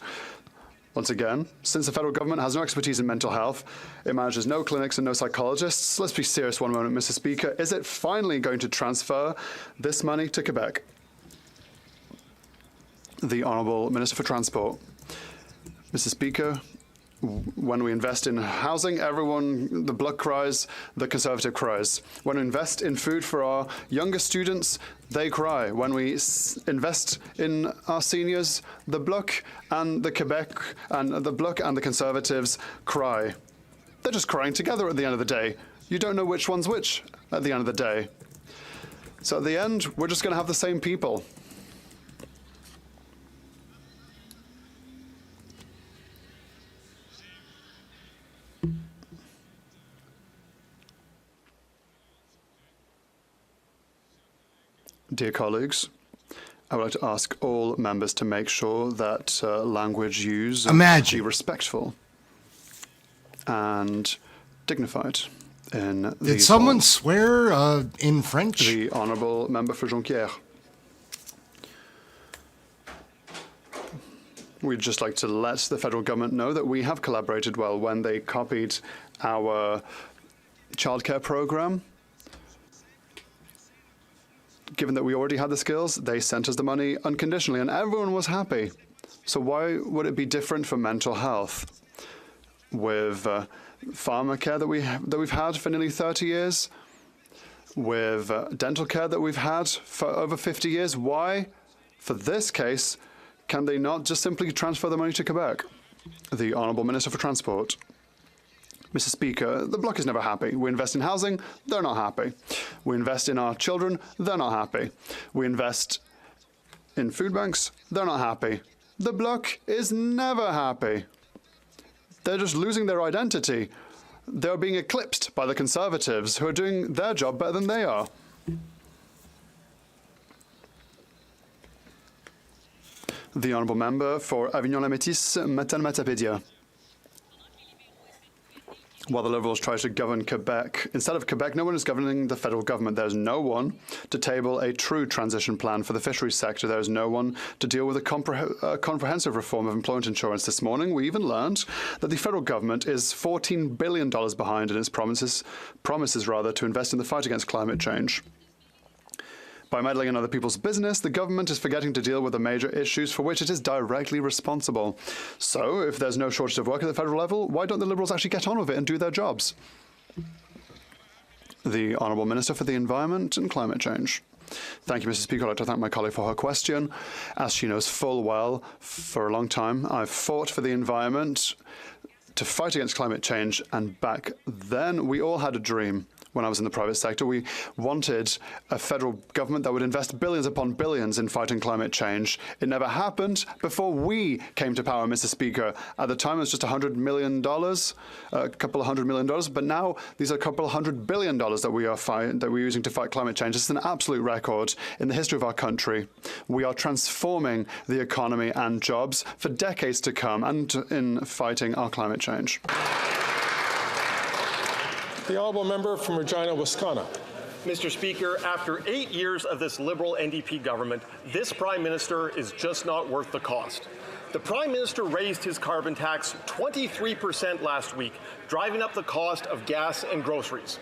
S17: Once again, since the federal government has no expertise in mental health, it manages no clinics and no psychologists. Let's be serious 1 moment, Mr. Speaker. Is it finally going to transfer this money to Quebec? The Honourable Minister for Transport. Mr. Speaker, when we invest in housing, everyone, the Bloc cries, the Conservative cries. When we invest in food for our younger students, they cry. When we invest in our seniors, the Bloc and the Quebec and the Bloc and the Conservatives cry. They're just crying together at the end of the day. You don't know which one's which at the end of the day. So at the end, we're just going to have the same people. Dear colleagues, I would like to ask all members to make sure that language used be respectful and dignified.
S1: Did someone swear in French?
S17: The Honourable Member for Jonquière. We'd just like to let the federal government know that we have collaborated well when they copied our childcare program. Given that we already had the skills, they sent us the money unconditionally, and everyone was happy. So why would it be different for mental health? With pharmacare that we've had for nearly 30 years, with dental care that we've had for over 50 years. Why, for this case, can they not just simply transfer the money to Quebec? The Honourable Minister for Transport. Mr. Speaker, the Bloc is never happy. We invest in housing, they're not happy. We invest in our children, they're not happy. We invest in food banks, they're not happy. The Bloc is never happy. They're just losing their identity. They're being eclipsed by the Conservatives, who are doing their job better than they are. The Honourable Member for Avignon-la-Métis, Matane-Matapédia. While the Liberals try to govern Quebec, instead of Quebec, no one is governing the federal government. There's no one to table a true transition plan for the fisheries sector. There's no one to deal with a comprehensive reform of employment insurance. This morning, we even learned that the federal government is $14 billion behind in its promises to invest in the fight against climate change. By meddling in other people's business, the government is forgetting to deal with the major issues for which it is directly responsible. So, if there's no shortage of work at the federal level, why don't the Liberals actually get on with it and do their jobs? The Honourable Minister for the Environment and Climate Change. Thank you, Mr. Speaker. I'd like to thank my colleague for her question. As she knows full well, for a long time, I've fought for the environment to fight against climate change, and back then we all had a dream. When I was in the private sector, we wanted a federal government that would invest billions upon billions in fighting climate change. It never happened before we came to power, Mr. Speaker. At the time, it was just $100 million, a couple of $100 million, but now these are a couple of $100 billion that we're using to fight climate change. This is an absolute record in the history of our country. We are transforming the economy and jobs for decades to come, and in fighting our climate change.
S7: The Honourable Member from Regina, Wisconsin.
S3: Mr. Speaker, after 8 years of this Liberal NDP government, this Prime Minister is just not worth the cost. The Prime Minister raised his carbon tax 23% last week, driving up the cost of gas and groceries.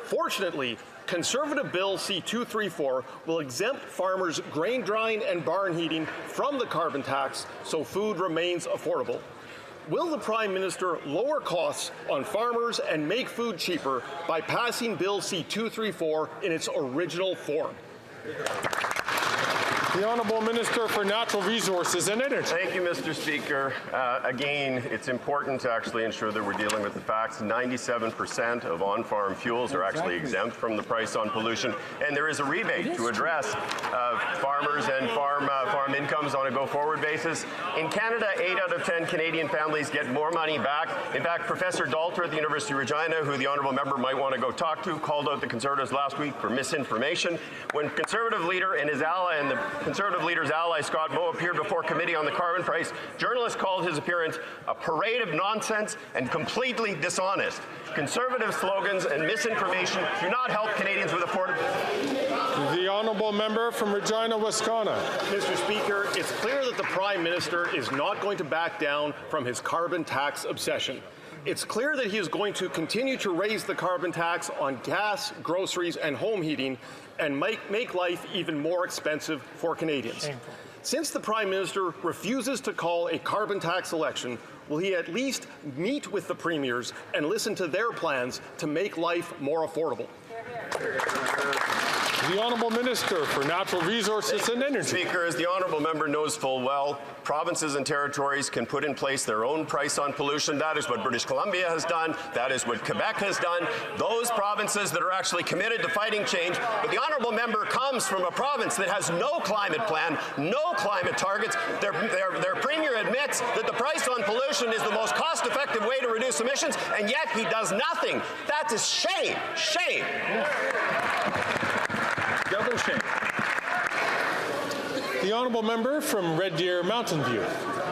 S3: Fortunately, Conservative Bill C-234 will exempt farmers' grain drying and barn heating from the carbon tax so food remains affordable. Will the Prime Minister lower costs on farmers and make food cheaper by passing Bill C-234 in its original form?
S7: The Honourable Minister for Natural Resources and Energy.
S21: Thank you, Mr. Speaker. Again, it's important to actually ensure that we're dealing with the facts. 97% of on-farm fuels are actually exempt from the price on pollution, and there is a rebate to address farmers and farm incomes on a go-forward basis. In Canada, 8 out of 10 Canadian families get more money back. In fact, Professor Dalter at the University of Regina, who the Honourable Member might want to go talk to, called out the Conservatives last week for misinformation. When Conservative leader and his ally and the Conservative leader's ally, Scott Moe, appeared before committee on the carbon price, journalists called his appearance a parade of nonsense and completely dishonest. Conservative slogans and misinformation do not help Canadians with affordability.
S7: The Honourable Member from Regina, Wisconsin.
S3: Mr. Speaker, it's clear that the Prime Minister is not going to back down from his carbon tax obsession. It's clear that he is going to continue to raise the carbon tax on gas, groceries, and home heating, and make life even more expensive for Canadians. Shameful. Since the Prime Minister refuses to call a carbon tax election, will he at least meet with the premiers and listen to their plans to make life more affordable?
S7: The Honourable Minister for Natural Resources and Energy.
S21: Speaker, as the Honourable Member knows full well, provinces and territories can put in place their own price on pollution. That is what British Columbia has done. That is what Quebec has done. Those provinces that are actually committed to fighting change. But the Honourable Member comes from a province that has no climate plan, no climate targets. Their Premier admits that the price on pollution is the most cost-effective way to reduce emissions, and yet he does nothing. That's a shame. Shame.
S3: Double shame.
S7: The Honourable Member from Red Deer, Mountain View.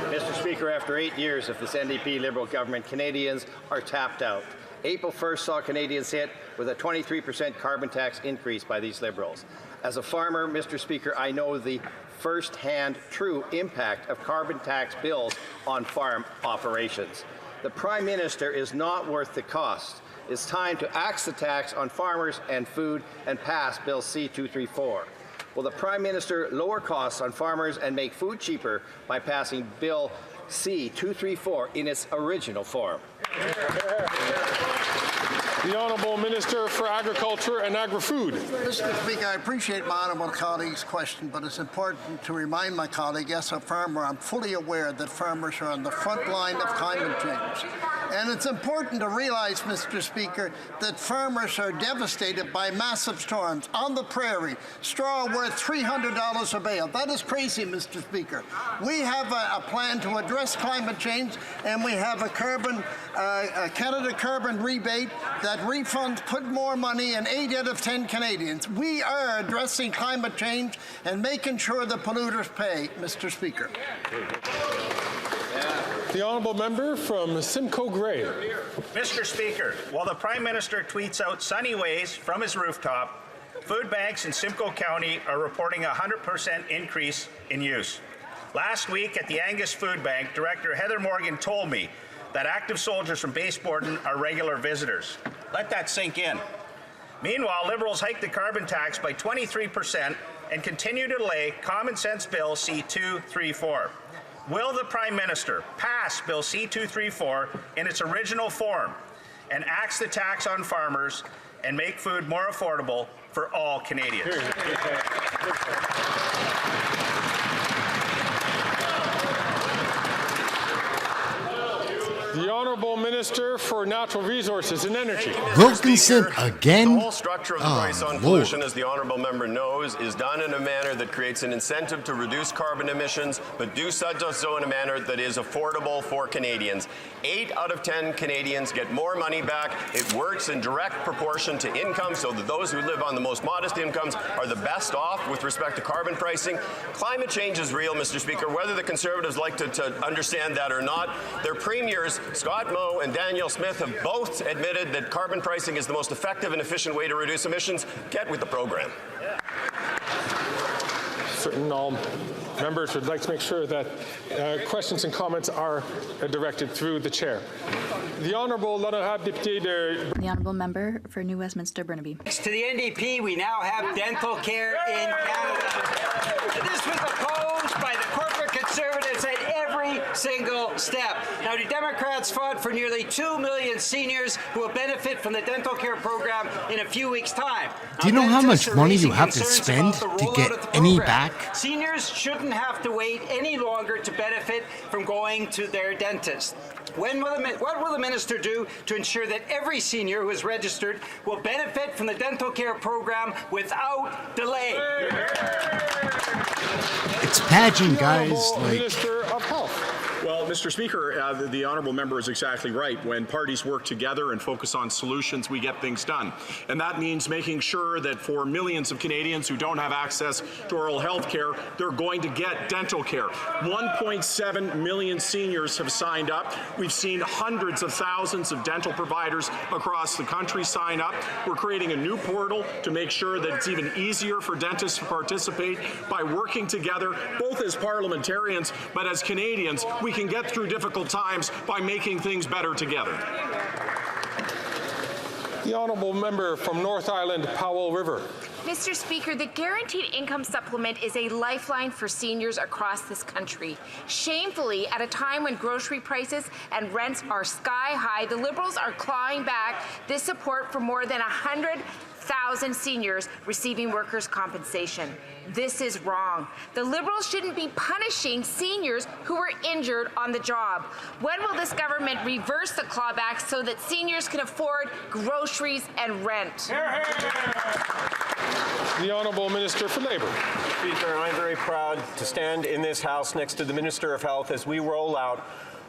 S5: Mr. Speaker, after 8 years of this NDP Liberal government, Canadians are tapped out. April 1st saw Canadians hit with a 23% carbon tax increase by these Liberals. As a farmer, Mr. Speaker, I know the first-hand true impact of carbon tax bills on farm operations. The Prime Minister is not worth the cost. It's time to axe the tax on farmers and food and pass Bill C-234. Will the Prime Minister lower costs on farmers and make food cheaper by passing Bill C-234 in its original form?
S7: The Honourable Minister Minister for Agriculture and Agri-Food.
S8: Mr. Speaker, I appreciate my honourable colleague's question, but it's important to remind my colleague, as a farmer, I'm fully aware that farmers are on the front line of climate change. And it's important to realize, Mr. Speaker, that farmers are devastated by massive storms on the prairie. Straw worth $300 a bale. That is crazy, Mr. Speaker. We have a plan to address climate change, and we have a Canada carbon rebate that refunds put more money in 8 out of 10 Canadians. We are addressing climate change and making sure the polluters pay, Mr. Speaker.
S7: The honourable member from Simcoe Grey.
S9: Mr. Speaker, while the Prime Minister tweets out sunny ways from his rooftop, food banks in Simcoe County are reporting a 100% increase in use. Last week at the Angus Food Bank, Director Heather Morgan told me that active soldiers from Base Borden are regular visitors. Let that sink in. Meanwhile, Liberals hiked the carbon tax by 23% and continue to delay Common Sense Bill C-234. Will the Prime Minister pass Bill C-234 in its original form and axe the tax on farmers and make food more affordable for all Canadians?
S7: The Honourable Minister for Natural Resources and Energy.
S1: Wilkinson again?
S21: The whole structure of the price on pollution, as the honourable member knows, is done in a manner that creates an incentive to reduce carbon emissions, but do so in a manner that is affordable for Canadians. 8 out of 10 Canadians get more money back. It works in direct proportion to income, so that those who live on the most modest incomes are the best off with respect to carbon pricing. Climate change is real, Mr. Speaker, whether the Conservatives like to understand that or not. Their premiers, Scott Moe and Danielle Smith, have both admitted that carbon pricing is the most effective and efficient way to reduce emissions. Get with the program.
S7: Certain all members would like to make sure that questions and comments are directed through the chair. The Honourable
S10: The Honourable Member for New Westminster Burnaby.
S24: To the NDP, we now have dental care in Canada. This was opposed by the corporate Conservatives at every single step. Now, the Democrats fought for nearly 2 million seniors who will benefit from the dental care program in a few weeks' time.
S1: Do you know how much money you have to spend to get any back?
S24: Seniors shouldn't have to wait any longer to benefit from going to their dentist. What will the minister do to ensure that every senior who is registered will benefit from the dental care program without delay?
S1: It's pageant, guys.
S7: Minister of Health.
S25: Well, Mr. Speaker, the honourable member is exactly right. When parties work together and focus on solutions, we get things done. And that means making sure that for millions of Canadians who don't have access to oral health care, they're going to get dental care. 1.7 million seniors have signed up. We've seen hundreds of thousands of dental providers across the country sign up. We're creating a new portal to make sure that it's even easier for dentists to participate by working together, both as parliamentarians, but as Canadians. We can get through difficult times by making things better together.
S7: The Honourable Member from North Island, Powell River.
S26: Mr. Speaker, the Guaranteed Income Supplement is a lifeline for seniors across this country. Shamefully, at a time when grocery prices and rents are sky high, the Liberals are clawing back this support for more than 100,000 seniors receiving workers' compensation. This is wrong. The Liberals shouldn't be punishing seniors who were injured on the job. When will this government reverse the clawback so that seniors can afford groceries and rent?
S7: The Honourable Minister for Labour.
S27: Speaker, I'm very proud to stand in this House next to the Minister of Health as we roll out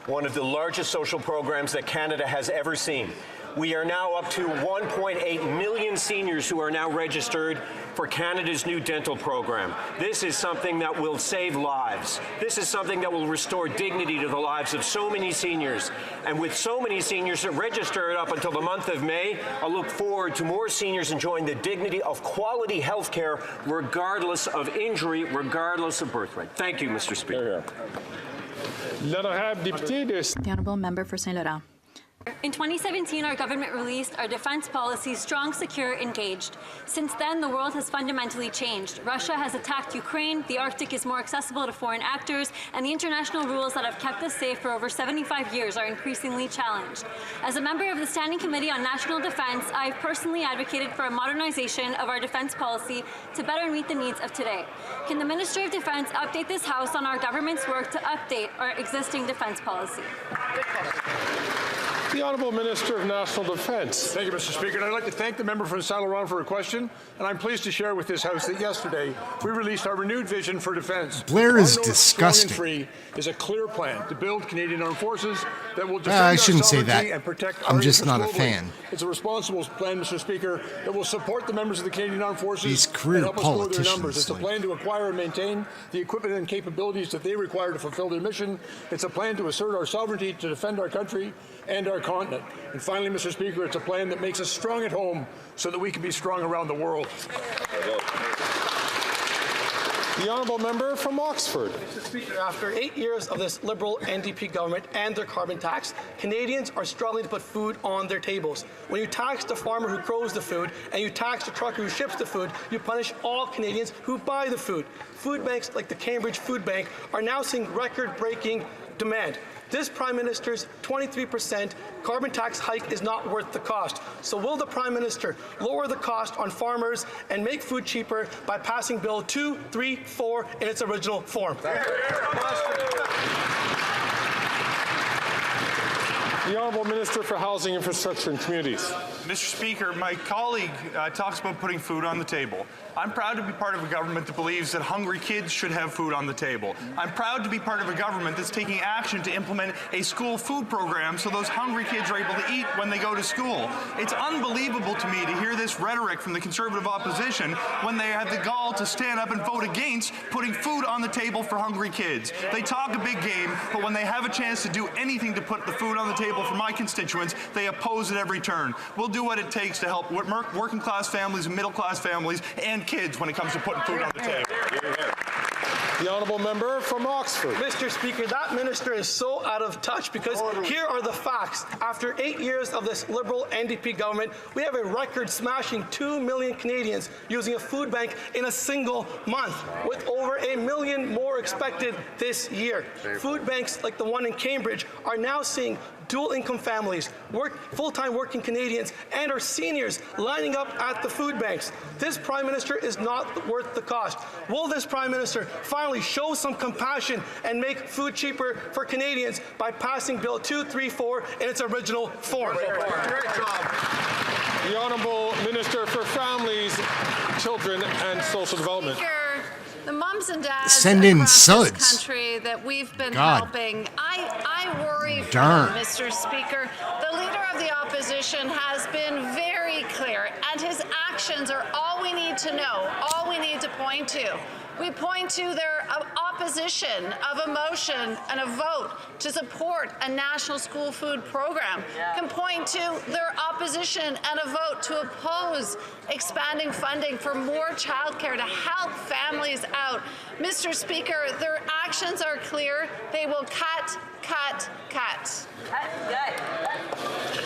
S27: one of the largest social programs that Canada has ever seen. We are now up to 1.8 million seniors who are now registered for Canada's new dental program. This is something that will save lives. This is something that will restore dignity to the lives of so many seniors. And with so many seniors registered up until the month of May, I look forward to more seniors enjoying the dignity of quality health care regardless of injury, regardless of birthright. Thank you, Mr. Speaker.
S10: The Honourable Member for Saint Laurent.
S2: In 2017, our government released our defense policy, Strong, Secure, Engaged. Since then, the world has fundamentally changed. Russia has attacked Ukraine, the Arctic is more accessible to foreign actors, and the international rules that have kept us safe for over 75 years are increasingly challenged. As a member of the Standing Committee on National Defense, I've personally advocated for a modernization of our defense policy to better meet the needs of today. Can the Minister of Defense update this House on our government's work to update our existing defense policy?
S7: The Honourable Minister of National Defence.
S6: Thank you, Mr. Speaker. And I'd like to thank the member from Saint Laurent for a question. And I'm pleased to share with this House that yesterday we released our renewed vision for defence.
S1: Blair is
S6: Our North,
S1: disgusting.
S6: Strong and Free is a clear plan to build Canadian armed forces that will defend
S1: I
S6: our
S1: shouldn't say
S6: sovereignty
S1: that.
S6: and protect
S1: I'm
S6: our
S1: just not a
S6: interests globally.
S1: fan.
S6: It's a responsible plan, Mr. Speaker, that will support the members of the Canadian Armed Forces
S1: These career
S6: and help us grow their numbers.
S1: politicians,
S6: It's a
S1: like-
S6: plan to acquire and maintain the equipment and capabilities that they require to fulfill their mission. It's a plan to assert our sovereignty, to defend our country and our continent. And finally, Mr. Speaker, it's a plan that makes us strong at home so that we can be strong around the world.
S7: The Honourable Member from Oxford.
S11: Mr. Speaker, after 8 years of this Liberal NDP government and their carbon tax, Canadians are struggling to put food on their tables. When you tax the farmer who grows the food and you tax the trucker who ships the food, you punish all Canadians who buy the food. Food banks like the Cambridge Food Bank are now seeing record-breaking demand. This Prime Minister's 23% carbon tax hike is not worth the cost. So will the Prime Minister lower the cost on farmers and make food cheaper by passing Bill 234 in its original form?
S7: The Honourable Minister for Housing, Infrastructure and Communities.
S12: Mr. Speaker, my colleague talks about putting food on the table. I'm proud to be part of a government that believes that hungry kids should have food on the table. I'm proud to be part of a government that's taking action to implement a school food program so those hungry kids are able to eat when they go to school. It's unbelievable to me to hear this rhetoric from the Conservative opposition when they have the gall to stand up and vote against putting food on the table for hungry kids. They talk a big game, but when they have a chance to do anything to put the food on the table for my constituents, they oppose at every turn. We'll do what it takes to help working class families and middle class families and kids when it comes to putting food on the table.
S7: The Honourable Member from Oxford.
S11: Mr. Speaker, that minister is so out of touch because here are the facts. After 8 years of this Liberal NDP government, we have a record-smashing 2 million Canadians using a food bank in a single month, with over 1 million more expected this year. Food banks like the one in Cambridge are now seeing dual-income families, full-time working Canadians, and our seniors lining up at the food banks. This Prime Minister is not worth the cost. Will this Prime Minister finally show some compassion and make food cheaper for Canadians by passing Bill 234 in its original form?
S7: The Honourable Minister for Families, Children and Social Development.
S26: The mums and dads
S1: Send in
S26: across
S1: suds.
S26: this country that we've been
S1: God.
S26: helping, I worry for
S1: Darn.
S26: them, Mr. Speaker. The Leader of the Opposition has been very clear, and his actions are all we need to know, all we need to point to. We point to their opposition of a motion and a vote to support a national school food program. Can point to their opposition and a vote to oppose expanding funding for more childcare to help families out. Mr. Speaker, their actions are clear. They will cut, cut, cut.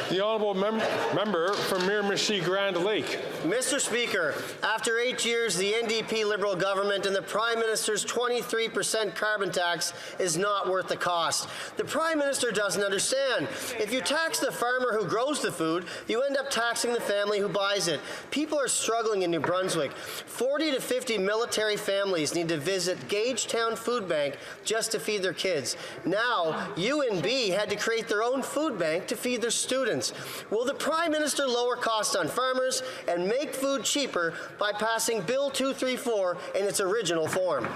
S7: The Honourable Member from Miramichi Grand Lake.
S13: Mr. Speaker, after 8 years, the NDP Liberal government and the Prime Minister's 23% carbon tax is not worth the cost. The Prime Minister doesn't understand. If you tax the farmer who grows the food, you end up taxing the family who buys it. People are struggling in New Brunswick. 40 to 50 military families need to visit Gagetown Food Bank just to feed their kids. Now, UNB had to create their own food bank to feed their students. Will the Prime Minister lower costs on farmers and make food cheaper by passing Bill 234 in its original form?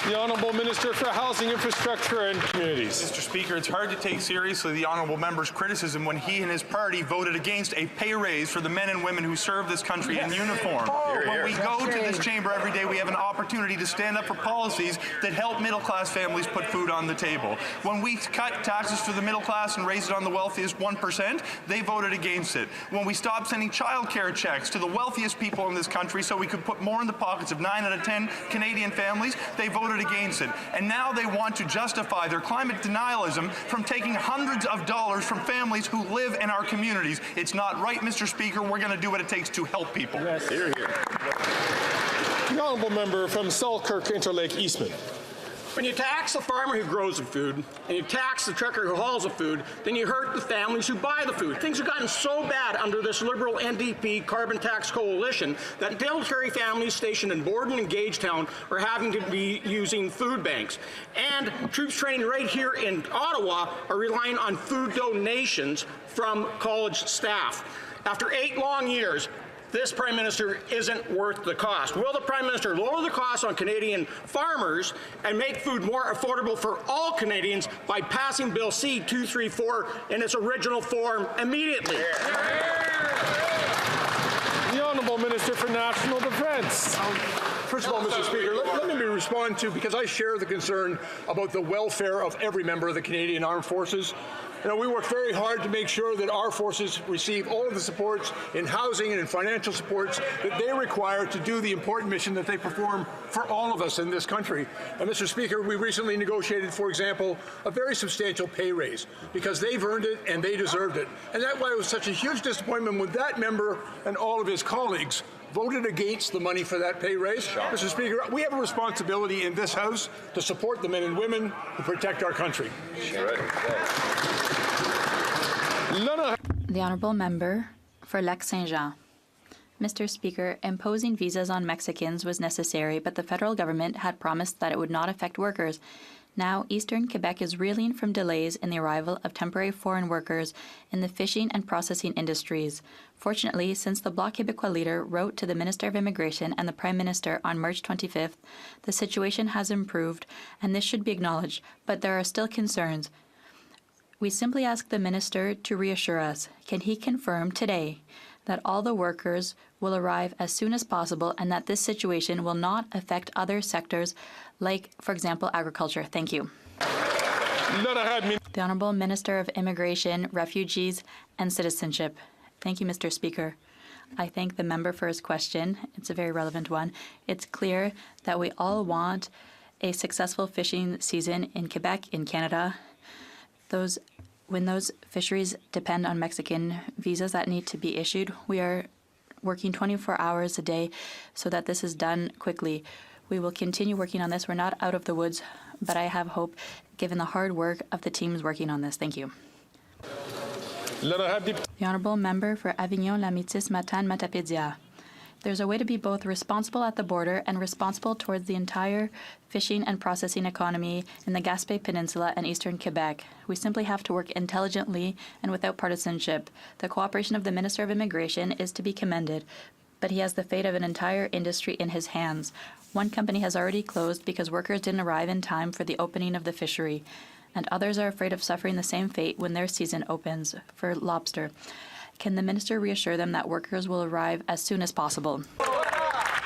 S7: The Honourable Minister for Housing, Infrastructure and Communities.
S12: Mr. Speaker, it's hard to take seriously the Honourable Member's criticism when he and his party voted against a pay raise for the men and women who serve this country in uniform. When we go to this chamber every day, we have an opportunity to stand up for policies that help middle-class families put food on the table. When we cut taxes for the middle class and raise it on the wealthiest 1%, they voted against it. When we stopped sending child care checks to the wealthiest people in this country so we could put more in the pockets of 9 out of 10 Canadian families, they voted voted against it. And now they want to justify their climate denialism from taking hundreds of dollars from families who live in our communities. It's not right, Mr. Speaker. We're going to do what it takes to help people.
S7: Yes. Hear, hear. The honourable member from Selkirk Interlake Eastman.
S14: When you tax the farmer who grows the food and you tax the trucker who hauls the food, then you hurt the families who buy the food. Things have gotten so bad under this Liberal NDP carbon tax coalition that military families stationed in Borden and Gagetown are having to be using food banks. And troops training right here in Ottawa are relying on food donations from college staff. After 8 long years, this Prime Minister isn't worth the cost. Will the Prime Minister lower the cost on Canadian farmers and make food more affordable for all Canadians by passing Bill C-234 in its original form immediately?
S7: The Honourable Minister for National Defence.
S6: First of all, Mr. Speaker, let me respond to, because I share the concern about the welfare of every member of the Canadian Armed Forces. You know, we work very hard to make sure that our forces receive all of the supports in housing and in financial supports that they require to do the important mission that they perform for all of us in this country. And Mr. Speaker, we recently negotiated, for example, a very substantial pay raise because they've earned it and they deserved it. And that's why it was such a huge disappointment when that member and all of his colleagues voted against the money for that pay raise. Mr. Speaker, we have a responsibility in this House to support the men and women who protect our country.
S10: The Honourable Member for Lac-Saint-Jean. Mr. Speaker, imposing visas on Mexicans was necessary, but the federal government had promised that it would not affect workers. Now, Eastern Quebec is reeling from delays in the arrival of temporary foreign workers in the fishing and processing industries. Fortunately, since the Bloc Québécois leader wrote to the Minister of Immigration and the Prime Minister on March 25th, the situation has improved, and this should be acknowledged, but there are still concerns. We simply ask the Minister to reassure us. Can he confirm today that all the workers will arrive as soon as possible and that this situation will not affect other sectors like, for example, agriculture? Thank you. The Honourable Minister of Immigration, Refugees and Citizenship. Thank you, Mr. Speaker. I thank the member for his question. It's a very relevant one. It's clear that we all want a successful fishing season in Quebec, in Canada. When those fisheries depend on Mexican visas that need to be issued, we are working 24 hours a day so that this is done quickly. We will continue working on this. We're not out of the woods, but I have hope given the hard work of the teams working on this. Thank you. The Honourable Member for Avignon-Lamitis-Matane-Matapédia. There's a way to be both responsible at the border and responsible towards the entire fishing and processing economy in the Gaspé Peninsula and eastern Quebec. We simply have to work intelligently and without partisanship. The cooperation of the Minister of Immigration is to be commended, but he has the fate of an entire industry in his hands. One company has already closed because workers didn't arrive in time for the opening of the fishery, and others are afraid of suffering the same fate when their season opens for lobster. Can the Minister reassure them that workers will arrive as soon as possible?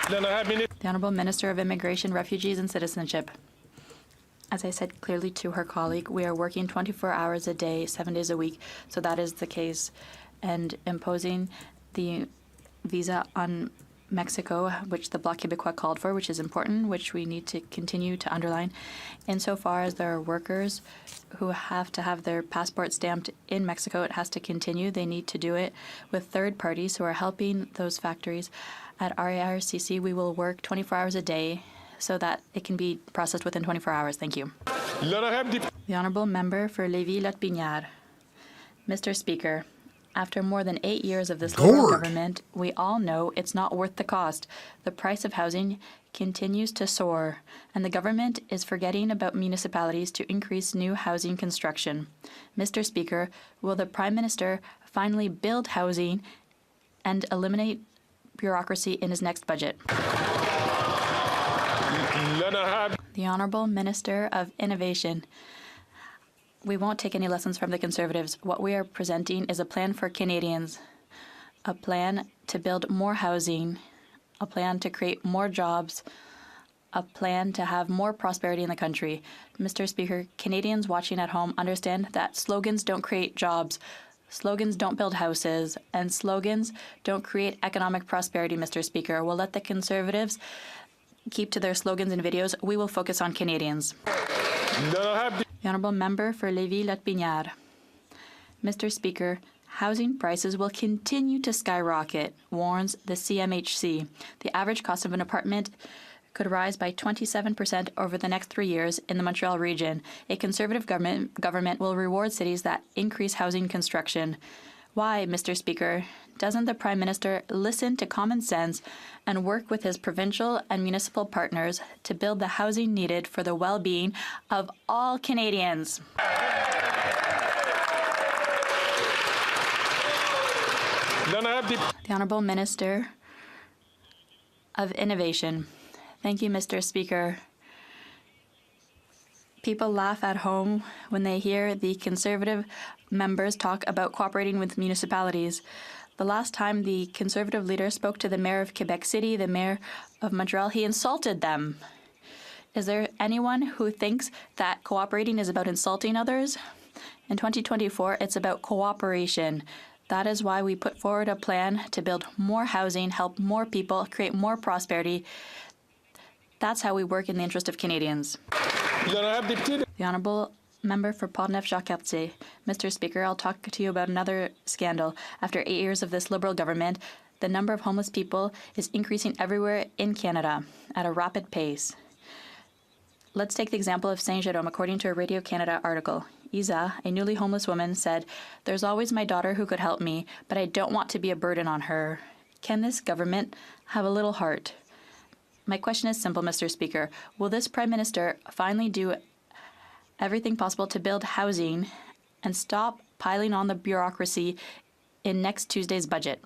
S10: The Honourable Minister of Immigration, Refugees and Citizenship. As I said clearly to her colleague, we are working 24 hours a day, 7 days a week, so that is the case. And imposing the visa on Mexico, which the Bloc Québécois called for, which is important, which we need to continue to underline. Insofar as there are workers who have to have their passport stamped in Mexico, it has to continue. They need to do it with third parties who are helping those factories. At RARCC, we will work 24 hours a day so that it can be processed within 24 hours. Thank you. The Honourable Member for Lévis-Lotbinière. Mr. Speaker, after more than 8 years of this Liberal government, we all know it's not worth the cost. The price of housing continues to soar, and the government is forgetting about municipalities to increase new housing construction. Mr. Speaker, will the Prime Minister finally build housing and eliminate bureaucracy in his next budget? The Honourable Minister of Innovation. We won't take any lessons from the Conservatives. What we are presenting is a plan for Canadians, a plan to build more housing, a plan to create more jobs, a plan to have more prosperity in the country. Mr. Speaker, Canadians watching at home understand that slogans don't create jobs, slogans don't build houses, and slogans don't create economic prosperity, Mr. Speaker. We'll let the Conservatives keep to their slogans and videos. We will focus on Canadians. The Honourable Member for Lévis-Lotbinière. Mr. Speaker, housing prices will continue to skyrocket, warns the CMHC. The average cost of an apartment could rise by 27% over the next 3 years in the Montreal region. A Conservative government will reward cities that increase housing construction. Why, Mr. Speaker, doesn't the Prime Minister listen to common sense and work with his provincial and municipal partners to build the housing needed for the well-being of all Canadians? The Honourable Minister of Innovation. Thank you, Mr. Speaker. People laugh at home when they hear the Conservative members talk about cooperating with municipalities. The last time the Conservative leader spoke to the Mayor of Quebec City, the Mayor of Montreal, he insulted them. Is there anyone who thinks that cooperating is about insulting others? In 2024, it's about cooperation. That is why we put forward a plan to build more housing, help more people, create more prosperity. That's how we work in the interest of Canadians. The Honourable Member for Portneuf-Jacques-Cartier. Mr. Speaker, I'll talk to you about another scandal. After 8 years of this Liberal government, the number of homeless people is increasing everywhere in Canada at a rapid pace. Let's take the example of Saint-Jérôme, according to a Radio Canada article. Isa, a newly homeless woman, said, "There's always my daughter who could help me, but I don't want to be a burden on her." Can this government have a little heart? My question is simple, Mr. Speaker. Will this Prime Minister finally do everything possible to build housing and stop piling on the bureaucracy in next Tuesday's budget?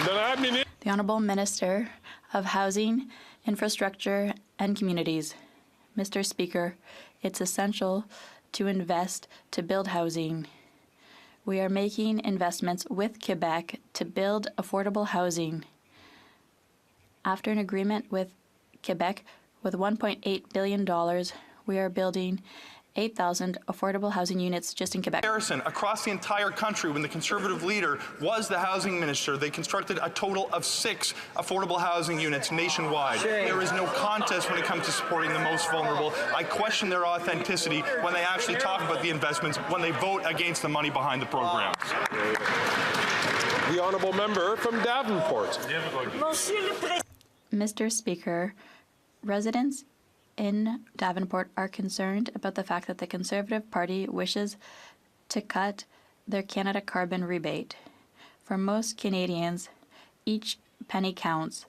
S10: The Honourable Minister of Housing, Infrastructure and Communities. Mr. Speaker, it's essential to invest to build housing. We are making investments with Quebec to build affordable housing. After an agreement with Quebec with $1.8 billion, we are building 8,000 affordable housing units just in Quebec.
S12: Comparison across the entire country, when the Conservative leader was the housing minister, they constructed a total of 6 affordable housing units nationwide. There is no contest when it comes to supporting the most vulnerable. I question their authenticity when they actually talk about the investments, when they vote against the money behind the programs.
S7: The Honourable Member from Davenport.
S10: Mr. Speaker, residents in Davenport are concerned about the fact that the Conservative Party wishes to cut their Canada carbon rebate. For most Canadians, each penny counts.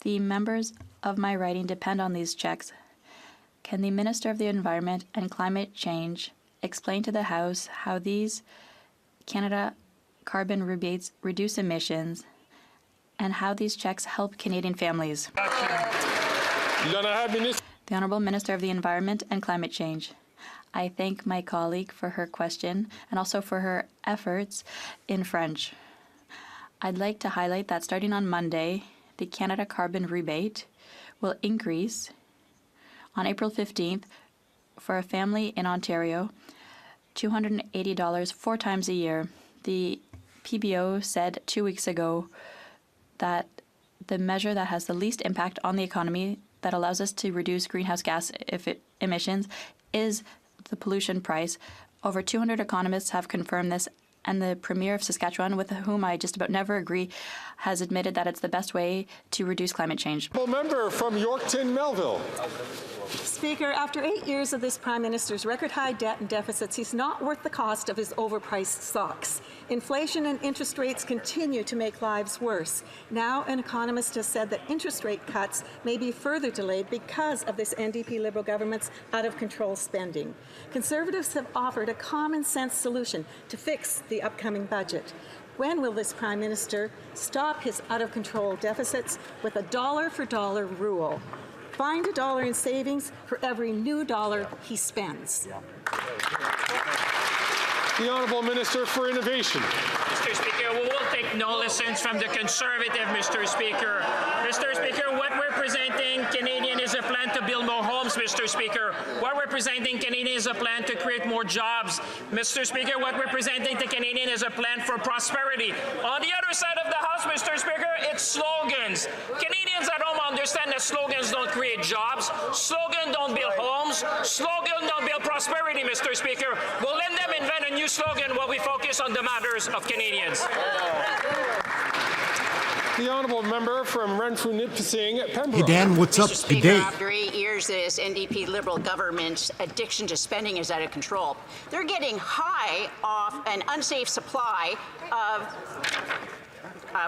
S10: The members of my riding depend on these checks. Can the Minister of the Environment and Climate Change explain to the House how these Canada carbon rebates reduce emissions and how these checks help Canadian families? The Honourable Minister of the Environment and Climate Change. I thank my colleague for her question and also for her efforts in French. I'd like to highlight that starting on Monday, the Canada carbon rebate will increase on April 15th for a family in Ontario, $280 4 times a year. The PBO said 2 weeks ago that the measure that has the least impact on the economy, that allows us to reduce greenhouse gas emissions, is the pollution price. Over 200 economists have confirmed this, and the Premier of Saskatchewan, with whom I just about never agree, has admitted that it's the best way to reduce climate change.
S7: Member from Yorkton Melville.
S4: Speaker, after 8 years of this Prime Minister's record-high debt and deficits, he's not worth the cost of his overpriced stocks. Inflation and interest rates continue to make lives worse. Now, an economist has said that interest rate cuts may be further delayed because of this NDP Liberal government's out-of-control spending. Conservatives have offered a common-sense solution to fix the upcoming budget. When will this Prime Minister stop his out-of-control deficits with a dollar-for-dollar rule? Find $1 in savings for every new dollar he spends.
S7: The Honourable Minister for Innovation.
S15: Mr. Speaker, we will take no lessons from the Conservative, Mr. Speaker. Mr. Speaker, what we're presenting Canadian is a plan to build more homes, Mr. Speaker. What we're presenting Canadian is a plan to create more jobs. Mr. Speaker, what we're presenting to Canadian is a plan for prosperity. On the other side of the House, Mr. Speaker, it's slogans. Canadians at home understand that slogans don't create jobs, slogans don't build homes, slogans don't build prosperity, Mr. Speaker. We'll let them invent a new slogan while we focus on the matters of Canadians.
S7: The Honourable Member from Renfrew Nipissing, Pembroke.
S1: Hey Dan, what's up?
S16: Mr.
S1: Good
S16: Speaker,
S1: day.
S16: after 8 years, this NDP Liberal government's addiction to spending is out of control. They're getting high off an unsafe supply of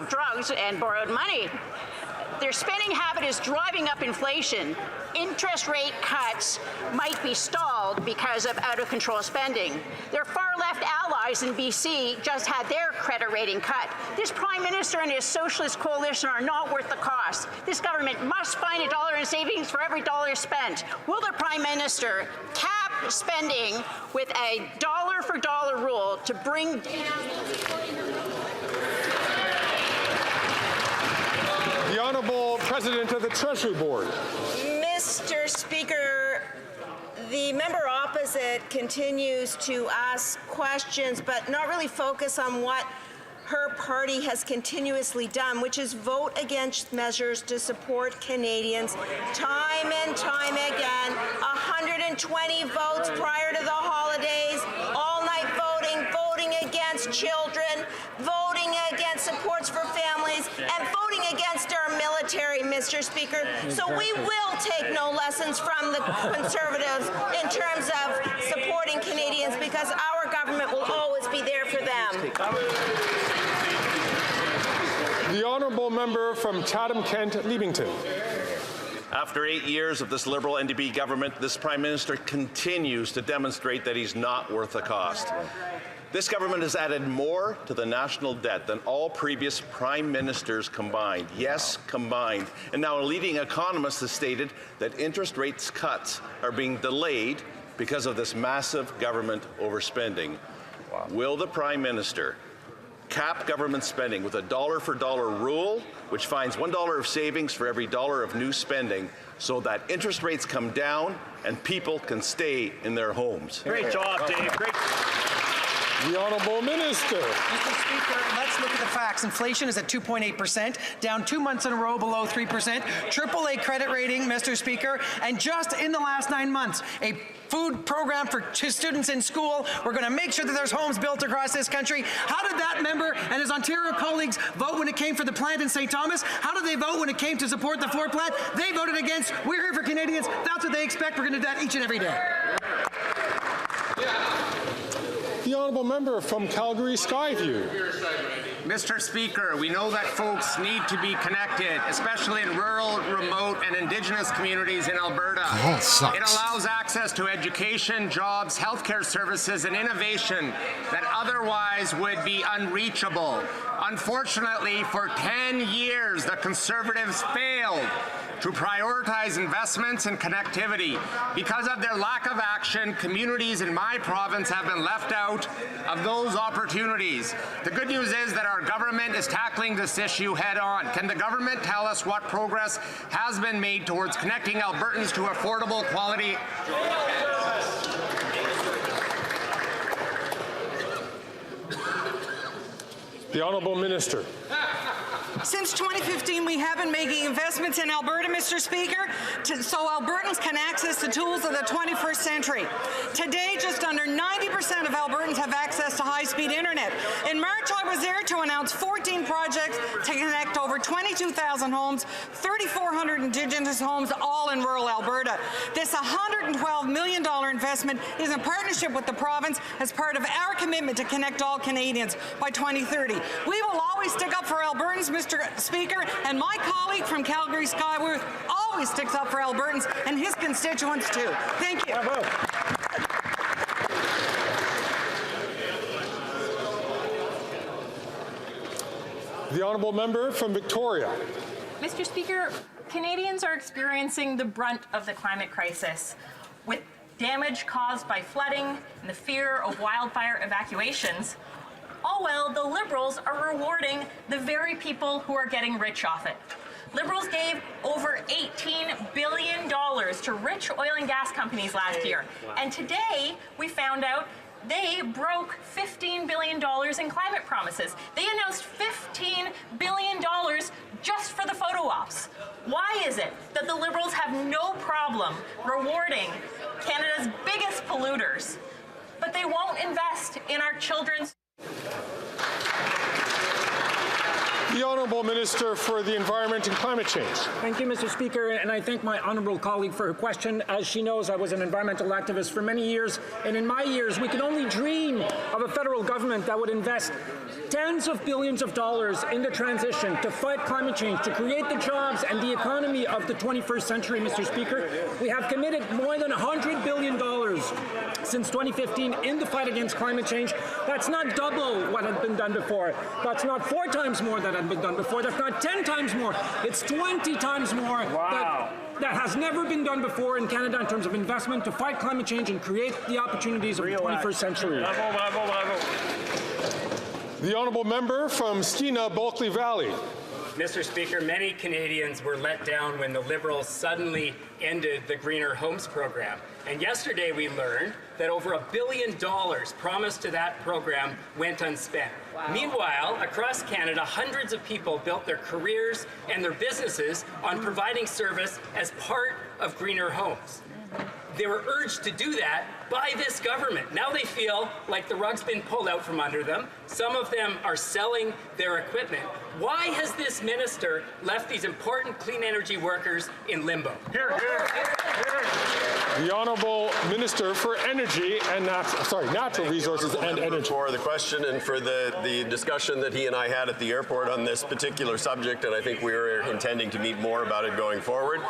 S16: drugs and borrowed money. Their spending habit is driving up inflation. Interest rate cuts might be stalled because of out-of-control spending. Their far-left allies in BC just had their credit rating cut. This Prime Minister and his socialist coalition are not worth the cost. This government must find a dollar in savings for every dollar spent. Will the Prime Minister cap spending with a dollar-for-dollar rule to bring...
S7: The Honourable President of the Treasury Board.
S18: Mr. Speaker, the member opposite continues to ask questions but not really focus on what her party has continuously done, which is vote against measures to support Canadians time and time again. 120 votes prior to the holidays, all-night voting, voting against children, voting against supports for families, and voting against our military, Mr. Speaker. So we will take no lessons from the Conservatives in terms of supporting Canadians because our government will always be there for them.
S7: The Honourable Member from Chatham-Kent, Leamington.
S19: After 8 years of this Liberal NDP government, this Prime Minister continues to demonstrate that he's not worth the cost. This government has added more to the national debt than all previous Prime Ministers combined. Yes, combined. And now a leading economist has stated that interest rates cuts are being delayed because of this massive government overspending. Will the Prime Minister cap government spending with a dollar-for-dollar rule, which finds $1 of savings for every dollar of new spending, so that interest rates come down and people can stay in their homes?
S15: Great job, Dave. Great.
S7: The Honourable Minister.
S20: Mr. Speaker, let's look at the facts. Inflation is at 2.8%, down 2 months in a row below 3%, AAA credit rating, Mr. Speaker, and just in the last 9 months, a food program for students in school. We're going to make sure that there's homes built across this country. How did that member and his Ontario colleagues vote when it came for the plant in St. Thomas? How did they vote when it came to support the Ford plant? They voted against. We're here for Canadians. That's what they expect. We're going to do that each and every day.
S7: The Honourable Member from Calgary Skyview.
S22: Mr. Speaker, we know that folks need to be connected, especially in rural, remote, and Indigenous communities in Alberta.
S1: Oh, sucks.
S22: It allows access to education, jobs, healthcare services, and innovation that otherwise would be unreachable. Unfortunately, for 10 years, the Conservatives failed to prioritize investments in connectivity. Because of their lack of action, communities in my province have been left out of those opportunities. The good news is that our government is tackling this issue head on. Can the government tell us what progress has been made towards connecting Albertans to affordable quality?
S7: The Honourable Minister.
S23: Since 2015, we have been making investments in Alberta, Mr. Speaker, so Albertans can access the tools of the 21st century. Today, just under 90% of Albertans have access to high-speed internet. In March, I was there to announce 14 projects to connect over 22,000 homes, 3,400 Indigenous homes, all in rural Alberta. This $112 million investment is in partnership with the province as part of our commitment to connect all Canadians by 2030. We will always stick up for Albertans, Mr. Speaker, and my colleague from Calgary Skyworth always sticks up for Albertans and his constituents too. Thank you.
S7: The Honourable Member from Victoria.
S28: Mr. Speaker, Canadians are experiencing the brunt of the climate crisis. With
S3: damage caused by flooding, and the fear of wildfire evacuations, all while the Liberals are rewarding the very people who are getting rich off it. Liberals gave over $18 billion to rich oil and gas companies last year. And today, we found out they broke $15 billion in climate promises. They announced $15 billion just for the photo ops. Why is it that the Liberals have no problem rewarding Canada's biggest polluters, but they won't invest in our children's?
S7: The Honourable Minister for the Environment and Climate Change.
S14: Thank you, Mr. Speaker, and I thank my honourable colleague for her question. As she knows, I was an environmental activist for many years, and in my years, we could only dream of a federal government that would invest tens of billions of dollars in the transition to fight climate change, to create the jobs and the economy of the 21st century, Mr. Speaker. We have committed more than $100 billion since 2015 in the fight against climate change. That's not double what had been done before. That's not 4 times more than had been done before. That's not 10 times more. It's 20 times more. Wow. That has never been done before in Canada in terms of investment to fight climate change and create the opportunities of the 21st century.
S7: Bravo, bravo, bravo. The Honourable Member from Skeena Bulkley Valley.
S5: Mr. Speaker, many Canadians were let down when the Liberals suddenly ended the Greener Homes program. And yesterday we learned that over $1 billion promised to that program went unspent. Wow. Meanwhile, across Canada, hundreds of people built their careers and their businesses on providing service as part of Greener Homes. They were urged to do that by this government. Now they feel like the rug's been pulled out from under them. Some of them are selling their equipment. Why has this minister left these important clean energy workers in limbo?
S7: Here, here, here. The Honourable Minister for Energy and Natural Resources and Energy.
S8: For the question and for the discussion that he and I had at the airport on this particular subject, and I think we're intending to meet more about it going forward.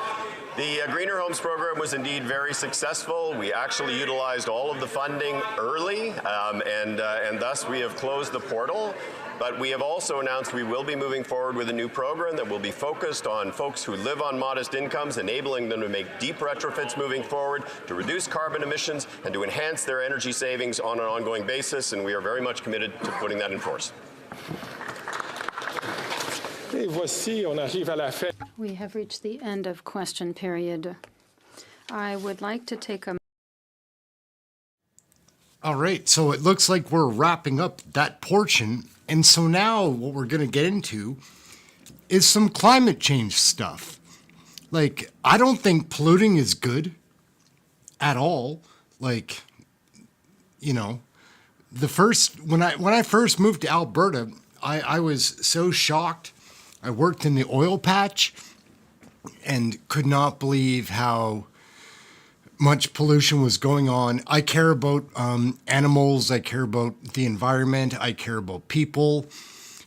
S8: The Greener Homes program was indeed very successful. We actually utilized all of the funding early, and thus we have closed the portal. But we have also announced we will be moving forward with a new program that will be focused on folks who live on modest incomes, enabling them to make deep retrofits moving forward, to reduce carbon emissions, and to enhance their energy savings on an ongoing basis, and we are very much committed to putting that in force.
S9: We have reached the end of question period. I would like to take a...
S1: All right, so it looks like we're wrapping up that portion. And so now what we're going to get into is some climate change stuff. Like, I don't think polluting is good at all. Like, you know, when I first moved to Alberta, I was so shocked. I worked in the oil patch and could not believe how much pollution was going on. I care about animals. I care about the environment. I care about people.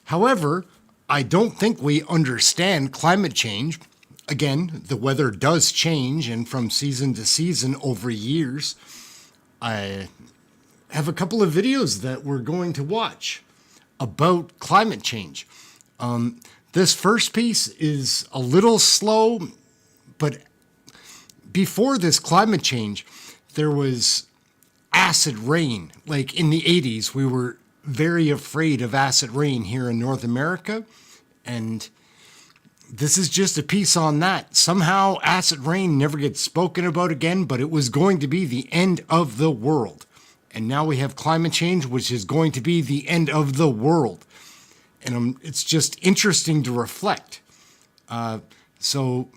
S1: However, I don't think we understand climate change. Again, the weather does change, and from season to season over years. I have a couple of videos that we're going to watch about climate change. This first piece is a little slow, but before this climate change, there was acid rain. Like in the 80s, we were very afraid of acid rain here in North America. And this is just a piece on that. Somehow acid rain never gets spoken about again, but it was going to be the end of the world. And now we have climate change, which is going to be the end of the world. And it's just interesting to reflect. So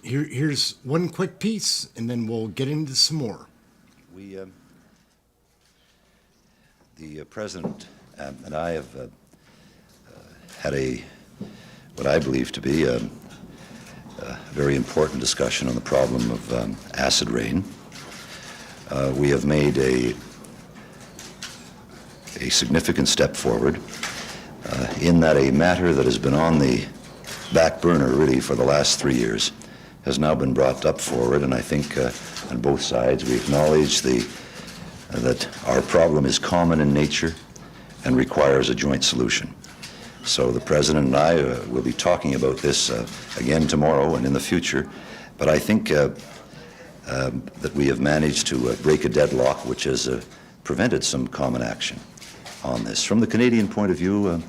S1: here's one quick piece, and then we'll get into some more.
S17: The President and I have had what I believe to be a very important discussion on the problem of acid rain. We have made a significant step forward in that a matter that has been on the back burner really for the last 3 years has now been brought up forward, and I think on both sides we acknowledge that our problem is common in nature and requires a joint solution. So the President and I will be talking about this again tomorrow and in the future, but I think that we have managed to break a deadlock which has prevented some common action on this. From the Canadian point of view,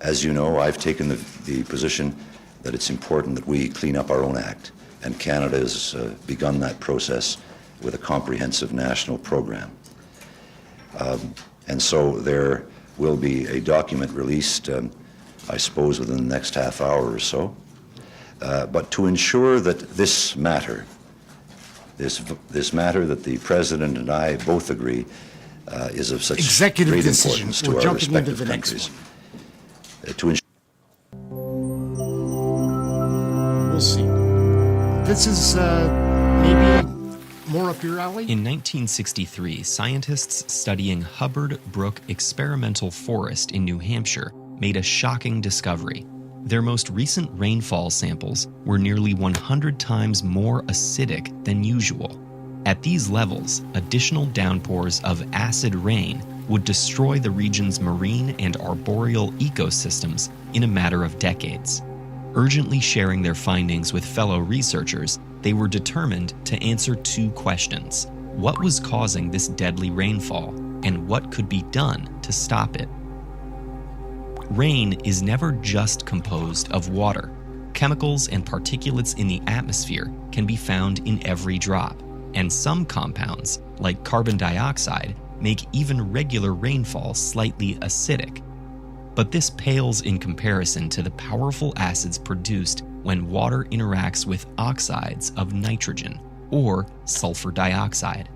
S17: as you know, I've taken the position that it's important that we clean up our own act, and Canada has begun that process with a comprehensive national program. And so there will be a document released, I suppose, within the next half hour or so. But to ensure that this matter, this matter that the President and I both agree is of such
S1: executive
S17: great
S1: decision.
S17: importance to
S1: We're
S17: our
S1: jumping into
S17: respective
S1: the next
S17: countries.
S1: one.
S17: To ensure
S1: We'll see. This is maybe more up your alley?
S2: In 1963, scientists studying Hubbard Brook Experimental Forest in New Hampshire made a shocking discovery. Their most recent rainfall samples were nearly 100 times more acidic than usual. At these levels, additional downpours of acid rain would destroy the region's marine and arboreal ecosystems in a matter of decades. Urgently sharing their findings with fellow researchers, they were determined to answer two questions. What was causing this deadly rainfall, and what could be done to stop it? Rain is never just composed of water. Chemicals and particulates in the atmosphere can be found in every drop, and some compounds, like carbon dioxide, make even regular rainfall slightly acidic. But this pales in comparison to the powerful acids produced when water interacts with oxides of nitrogen, or sulfur dioxide.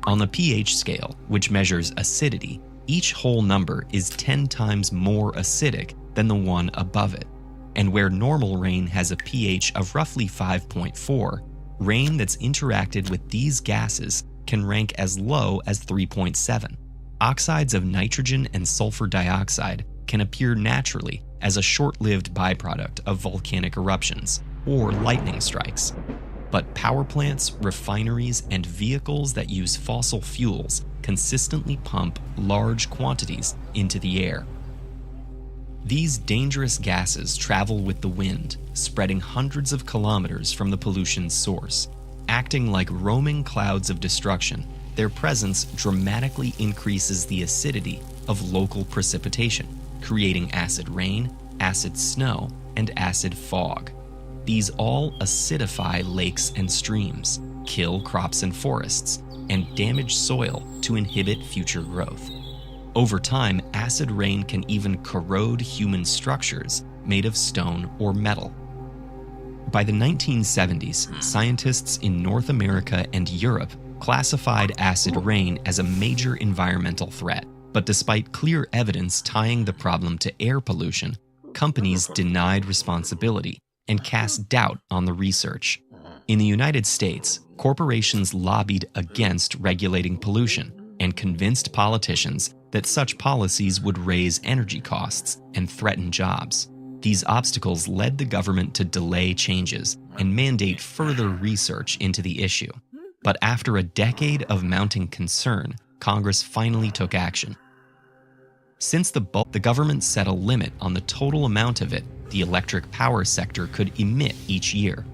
S2: On the pH scale, which measures acidity, each whole number is 10 times more acidic than the one above it. And where normal rain has a pH of roughly 5.4, rain that's interacted with these gases can rank as low as 3.7. Oxides of nitrogen and sulfur dioxide can appear naturally as a short-lived byproduct of volcanic eruptions or lightning strikes. But power plants, refineries, and vehicles that use fossil fuels consistently pump large quantities into the air. These dangerous gases travel with the wind, spreading hundreds of kilometers from the pollution's source. Acting like roaming clouds of destruction, their presence dramatically increases the acidity of local precipitation, creating acid rain, acid snow, and acid fog. These all acidify lakes and streams, kill crops and forests, and damage soil to inhibit future growth. Over time, acid rain can even corrode human structures made of stone or metal. By the 1970s, scientists in North America and Europe classified acid rain as a major environmental threat. But despite clear evidence tying the problem to air pollution, companies denied responsibility and cast doubt on the research. In the United States, corporations lobbied against regulating pollution and convinced politicians that such policies would raise energy costs and threaten jobs. These obstacles led the government to delay changes and mandate further research into the issue. But after a decade of mounting concern, Congress finally took action. Since the government set a limit on the total amount of it the electric power sector could emit each year.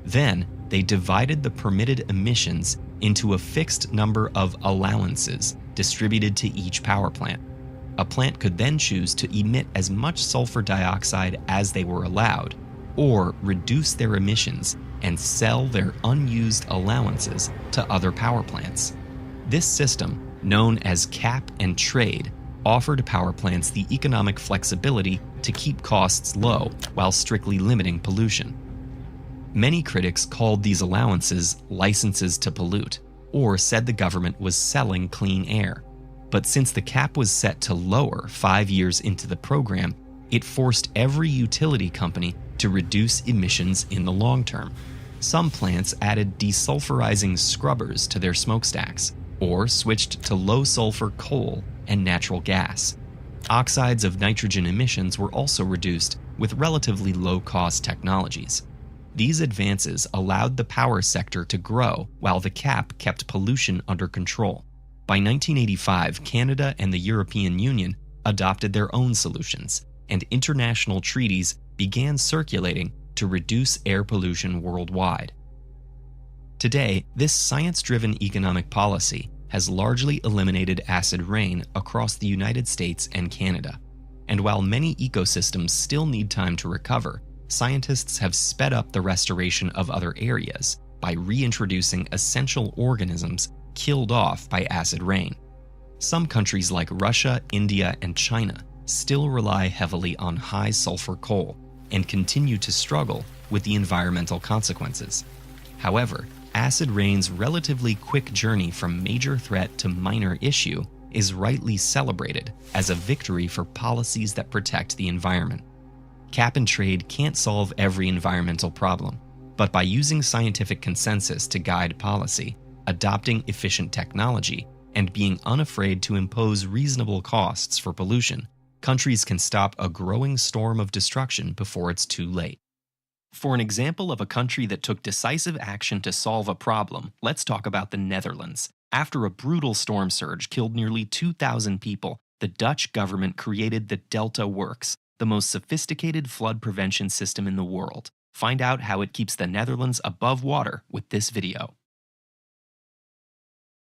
S2: Then, they divided the permitted emissions into a fixed number of allowances distributed to each power plant. A plant could then choose to emit as much sulfur dioxide as they were allowed, or reduce their emissions and sell their unused allowances to other power plants. This system, known as cap and trade, offered power plants the economic flexibility to keep costs low while strictly limiting pollution. Many critics called these allowances licenses to pollute, or said the government was selling clean air. But since the cap was set to lower 5 years into the program, it forced every utility company to reduce emissions in the long term. Some plants added desulfurizing scrubbers to their smokestacks, or switched to low-sulfur coal and natural gas. Oxides of nitrogen emissions were also reduced with relatively low-cost technologies. These advances allowed the power sector to grow while the cap kept pollution under control. By 1985, Canada and the European Union adopted their own solutions, and international treaties began circulating to reduce air pollution worldwide. Today, this science-driven economic policy has largely eliminated acid rain across the United States and Canada. And while many ecosystems still need time to recover, scientists have sped up the restoration of other areas by reintroducing essential organisms killed off by acid rain. Some countries like Russia, India, and China still rely heavily on high sulfur coal and continue to struggle with the environmental consequences. However, acid rain's relatively quick journey from major threat to minor issue is rightly celebrated as a victory for policies that protect the environment. Cap and trade can't solve every environmental problem, but by using scientific consensus to guide policy, adopting efficient technology, and being unafraid to impose reasonable costs for pollution, countries can stop a growing storm of destruction before it's too late. For an example of a country that took decisive action to solve a problem, let's talk about the Netherlands. After a brutal storm surge killed nearly 2,000 people, the Dutch government created the Delta Works, the most sophisticated flood prevention system in the world. Find out how it keeps the Netherlands above water with this video.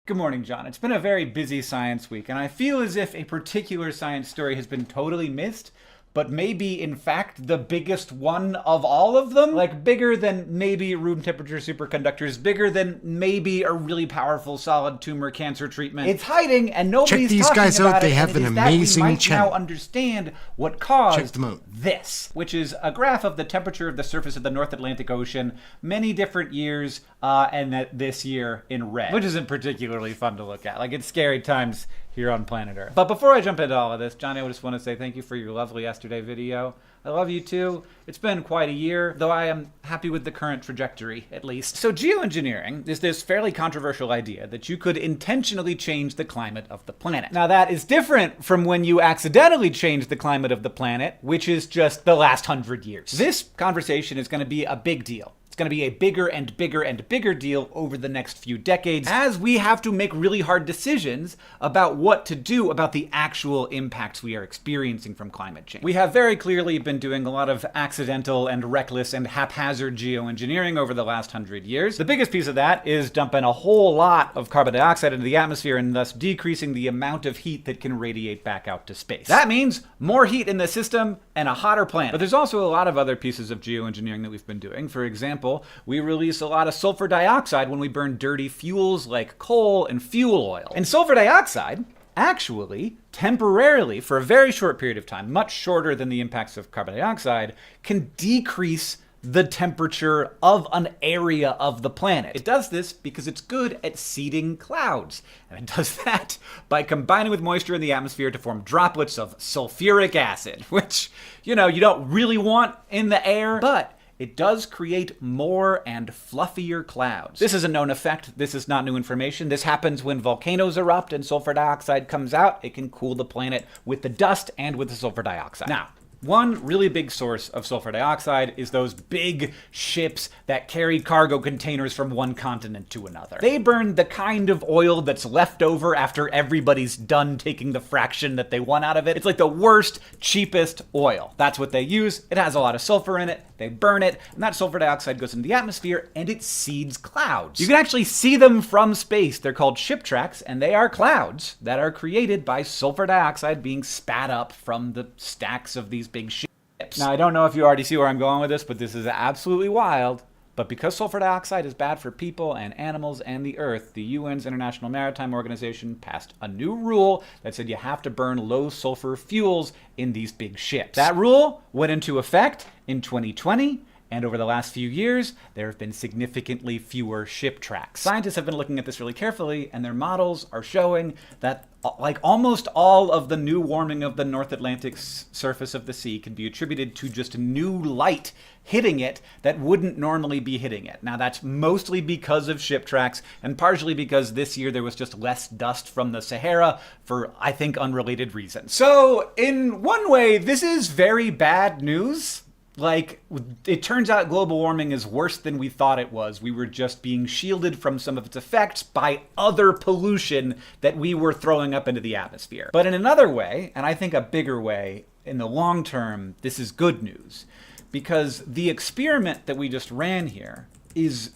S11: Good morning, John. It's been a very busy science week, and I feel as if a particular science story has been totally missed, but maybe, in fact, the biggest one of all of them? Like, bigger than maybe room temperature superconductors, bigger than maybe a really powerful solid tumor cancer treatment. It's hiding, and nobody's
S1: these
S11: talking
S1: guys
S11: about
S1: out.
S11: it.
S1: They have
S11: and
S1: an
S11: it is that
S1: amazing
S11: we might
S1: channel.
S11: now understand what caused
S1: Check them out.
S11: this, which is a graph of the temperature of the surface of the North Atlantic Ocean, many different years, and this year in red, which isn't particularly fun to look at. Like, it's scary times here on planet Earth. But before I jump into all of this, Johnny, I just want to say thank you for your lovely yesterday video. I love you too. It's been quite a year, though I am happy with the current trajectory, at least. So geoengineering is this fairly controversial idea that you could intentionally change the climate of the planet. Now that is different from when you accidentally change the climate of the planet, which is just the last 100 years. This conversation is going to be a big deal. Going to be a bigger and bigger and bigger deal over the next few decades as we have to make really hard decisions about what to do about the actual impacts we are experiencing from climate change. We have very clearly been doing a lot of accidental and reckless and haphazard geoengineering over the last 100 years. The biggest piece of that is dumping a whole lot of carbon dioxide into the atmosphere and thus decreasing the amount of heat that can radiate back out to space. That means more heat in the system and a hotter planet. But there's also a lot of other pieces of geoengineering that we've been doing. For example, we release a lot of sulfur dioxide when we burn dirty fuels like coal and fuel oil. And sulfur dioxide actually, temporarily, for a very short period of time, much shorter than the impacts of carbon dioxide, can decrease the temperature of an area of the planet. It does this because it's good at seeding clouds. And it does that by combining with moisture in the atmosphere to form droplets of sulfuric acid, which, you don't really want in the air, but it does create more and fluffier clouds. This is a known effect. This is not new information. This happens when volcanoes erupt and sulfur dioxide comes out. It can cool the planet with the dust and with the sulfur dioxide. Now, one really big source of sulfur dioxide is those big ships that carry cargo containers from one continent to another. They burn the kind of oil that's left over after everybody's done taking the fraction that they want out of it. It's like the worst, cheapest oil. That's what they use. It has a lot of sulfur in it. They burn it, and that sulfur dioxide goes into the atmosphere, and it seeds clouds. You can actually see them from space. They're called ship tracks, and they are clouds that are created by sulfur dioxide being spat up from the stacks of these big ships. Now, I don't know if you already see where I'm going with this, but this is absolutely wild. But because sulfur dioxide is bad for people and animals and the earth, the UN's International Maritime Organization passed a new rule that said you have to burn low sulfur fuels in these big ships. That rule went into effect in 2020. And over the last few years, there have been significantly fewer ship tracks. Scientists have been looking at this really carefully, and their models are showing that like almost all of the new warming of the North Atlantic surface of the sea can be attributed to just new light hitting it that wouldn't normally be hitting it. Now that's mostly because of ship tracks, and partially because this year there was just less dust from the Sahara for, I think, unrelated reasons. So in one way, this is very bad news. Like, it turns out global warming is worse than we thought it was. We were just being shielded from some of its effects by other pollution that we were throwing up into the atmosphere. But in another way, and I think a bigger way, in the long term, this is good news. Because the experiment that we just ran here is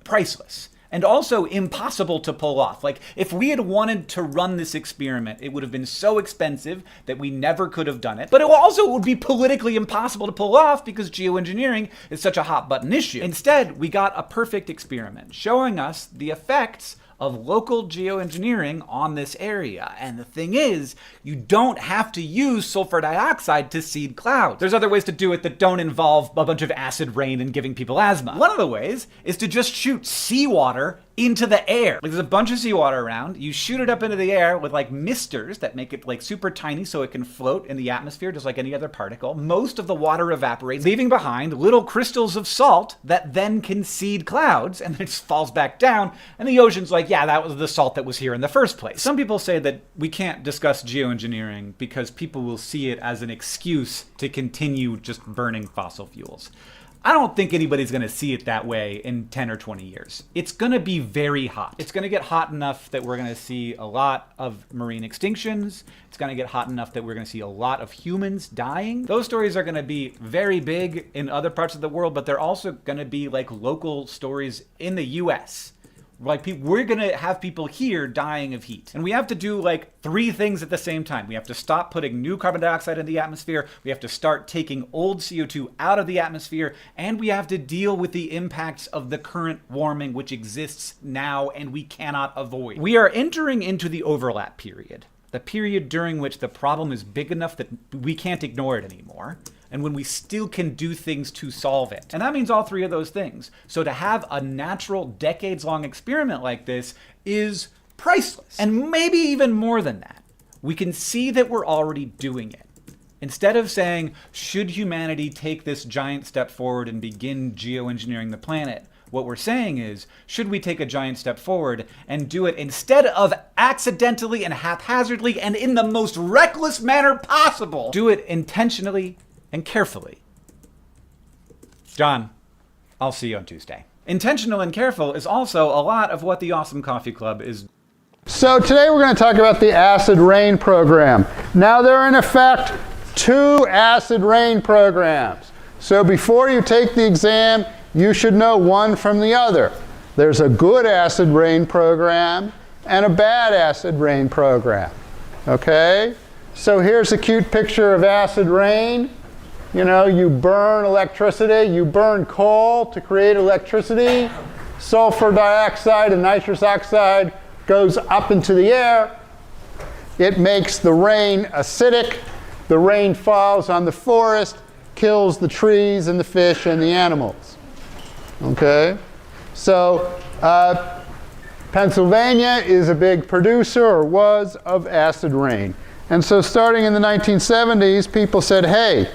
S11: priceless. And also impossible to pull off. Like, if we had wanted to run this experiment, it would have been so expensive that we never could have done it. But it also would be politically impossible to pull off because geoengineering is such a hot button issue. Instead, we got a perfect experiment showing us the effects of local geoengineering on this area. And the thing is, you don't have to use sulfur dioxide to seed clouds. There's other ways to do it that don't involve a bunch of acid rain and giving people asthma. One of the ways is to just shoot seawater into the air. Like, there's a bunch of seawater around, you shoot it up into the air with like misters that make it like super tiny so it can float in the atmosphere just like any other particle. Most of the water evaporates, leaving behind little crystals of salt that then can seed clouds, and then it just falls back down, and the ocean's like, yeah, that was the salt that was here in the first place. Some people say that we can't discuss geoengineering because people will see it as an excuse to continue just burning fossil fuels. I don't think anybody's going to see it that way in 10 or 20 years. It's going to be very hot. It's going to get hot enough that we're going to see a lot of marine extinctions. It's going to get hot enough that we're going to see a lot of humans dying. Those stories are going to be very big in other parts of the world, but they're also going to be like local stories in the US. Like, we're going to have people here dying of heat. And we have to do like 3 things at the same time. We have to stop putting new carbon dioxide in the atmosphere. We have to start taking old CO2 out of the atmosphere. And we have to deal with the impacts of the current warming, which exists now and we cannot avoid. We are entering into the overlap period, the period during which the problem is big enough that we can't ignore it anymore, and when we still can do things to solve it. And that means all 3 of those things. So to have a natural, decades-long experiment like this is priceless. And maybe even more than that. We can see that we're already doing it. Instead of saying, should humanity take this giant step forward and begin geoengineering the planet, what we're saying is, should we take a giant step forward and do it instead of accidentally and haphazardly and in the most reckless manner possible, do it intentionally and carefully. John, I'll see you on Tuesday. Intentional and careful is also a lot of what the Awesome Coffee Club is.
S6: So today we're going to talk about the acid rain program. Now there are in effect 2 acid rain programs. So before you take the exam, you should know one from the other. There's a good acid rain program and a bad acid rain program. Okay? So here's a cute picture of acid rain. You know, you burn electricity, you burn coal to create electricity. Sulfur dioxide and nitrous oxide goes up into the air. It makes the rain acidic. The rain falls on the forest, kills the trees and the fish and the animals. Okay? So Pennsylvania is a big producer, or was, of acid rain. And so starting in the 1970s, people said, hey,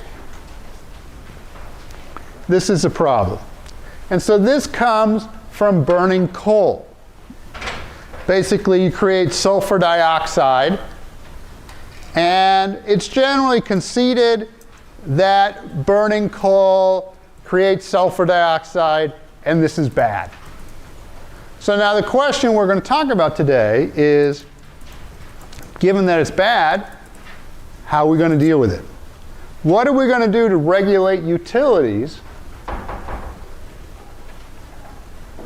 S6: this is a problem. And so this comes from burning coal. Basically, you create sulfur dioxide, and it's generally conceded that burning coal creates sulfur dioxide, and this is bad. So now the question we're going to talk about today is, given that it's bad, how are we going to deal with it? What are we going to do to regulate utilities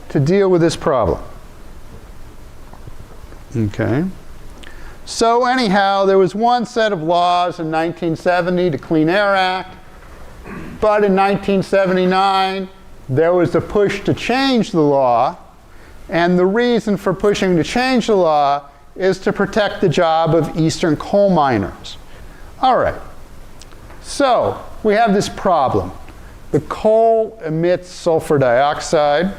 S6: to deal with this problem? Okay. So anyhow, there was one set of laws in 1970, the Clean Air Act. But in 1979, there was a push to change the law. And the reason for pushing to change the law is to protect the job of eastern coal miners. All right. So we have this problem. The coal emits sulfur dioxide.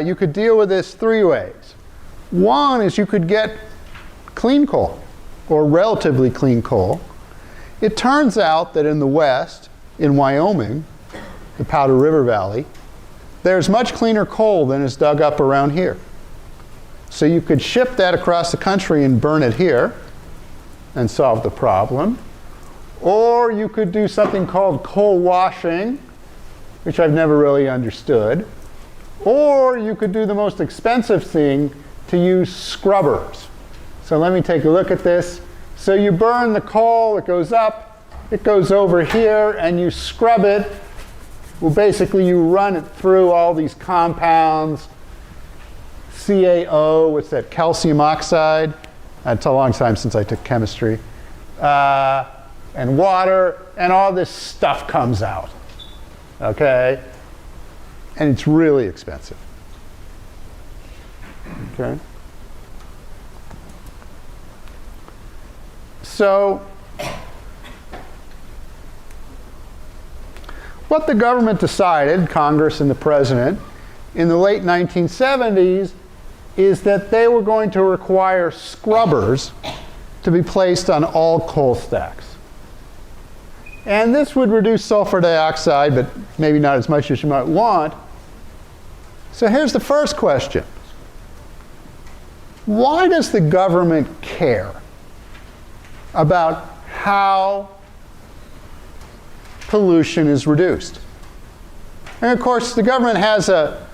S6: You could deal with this 3 ways. One is you could get clean coal, or relatively clean coal. It turns out that in the West, in Wyoming, the Powder River Valley, there's much cleaner coal than is dug up around here. So you could ship that across the country and burn it here and solve the problem. Or you could do something called coal washing, which I've never really understood. Or you could do the most expensive thing, to use scrubbers. So let me take a look at this. So you burn the coal, it goes up, it goes over here, and you scrub it Well, basically you run it through all these compounds, CaO, what's that, calcium oxide? It's a long time since I took chemistry. And water, and all this stuff comes out, okay? And it's really expensive, okay? So, what the government decided, Congress and the President, in the late 1970s, is that they were going to require scrubbers to be placed on all coal stacks. And this would reduce sulfur dioxide, but maybe not as much as you might want. So here's the first question. Why does the government care about how pollution is reduced? And of course, the government has a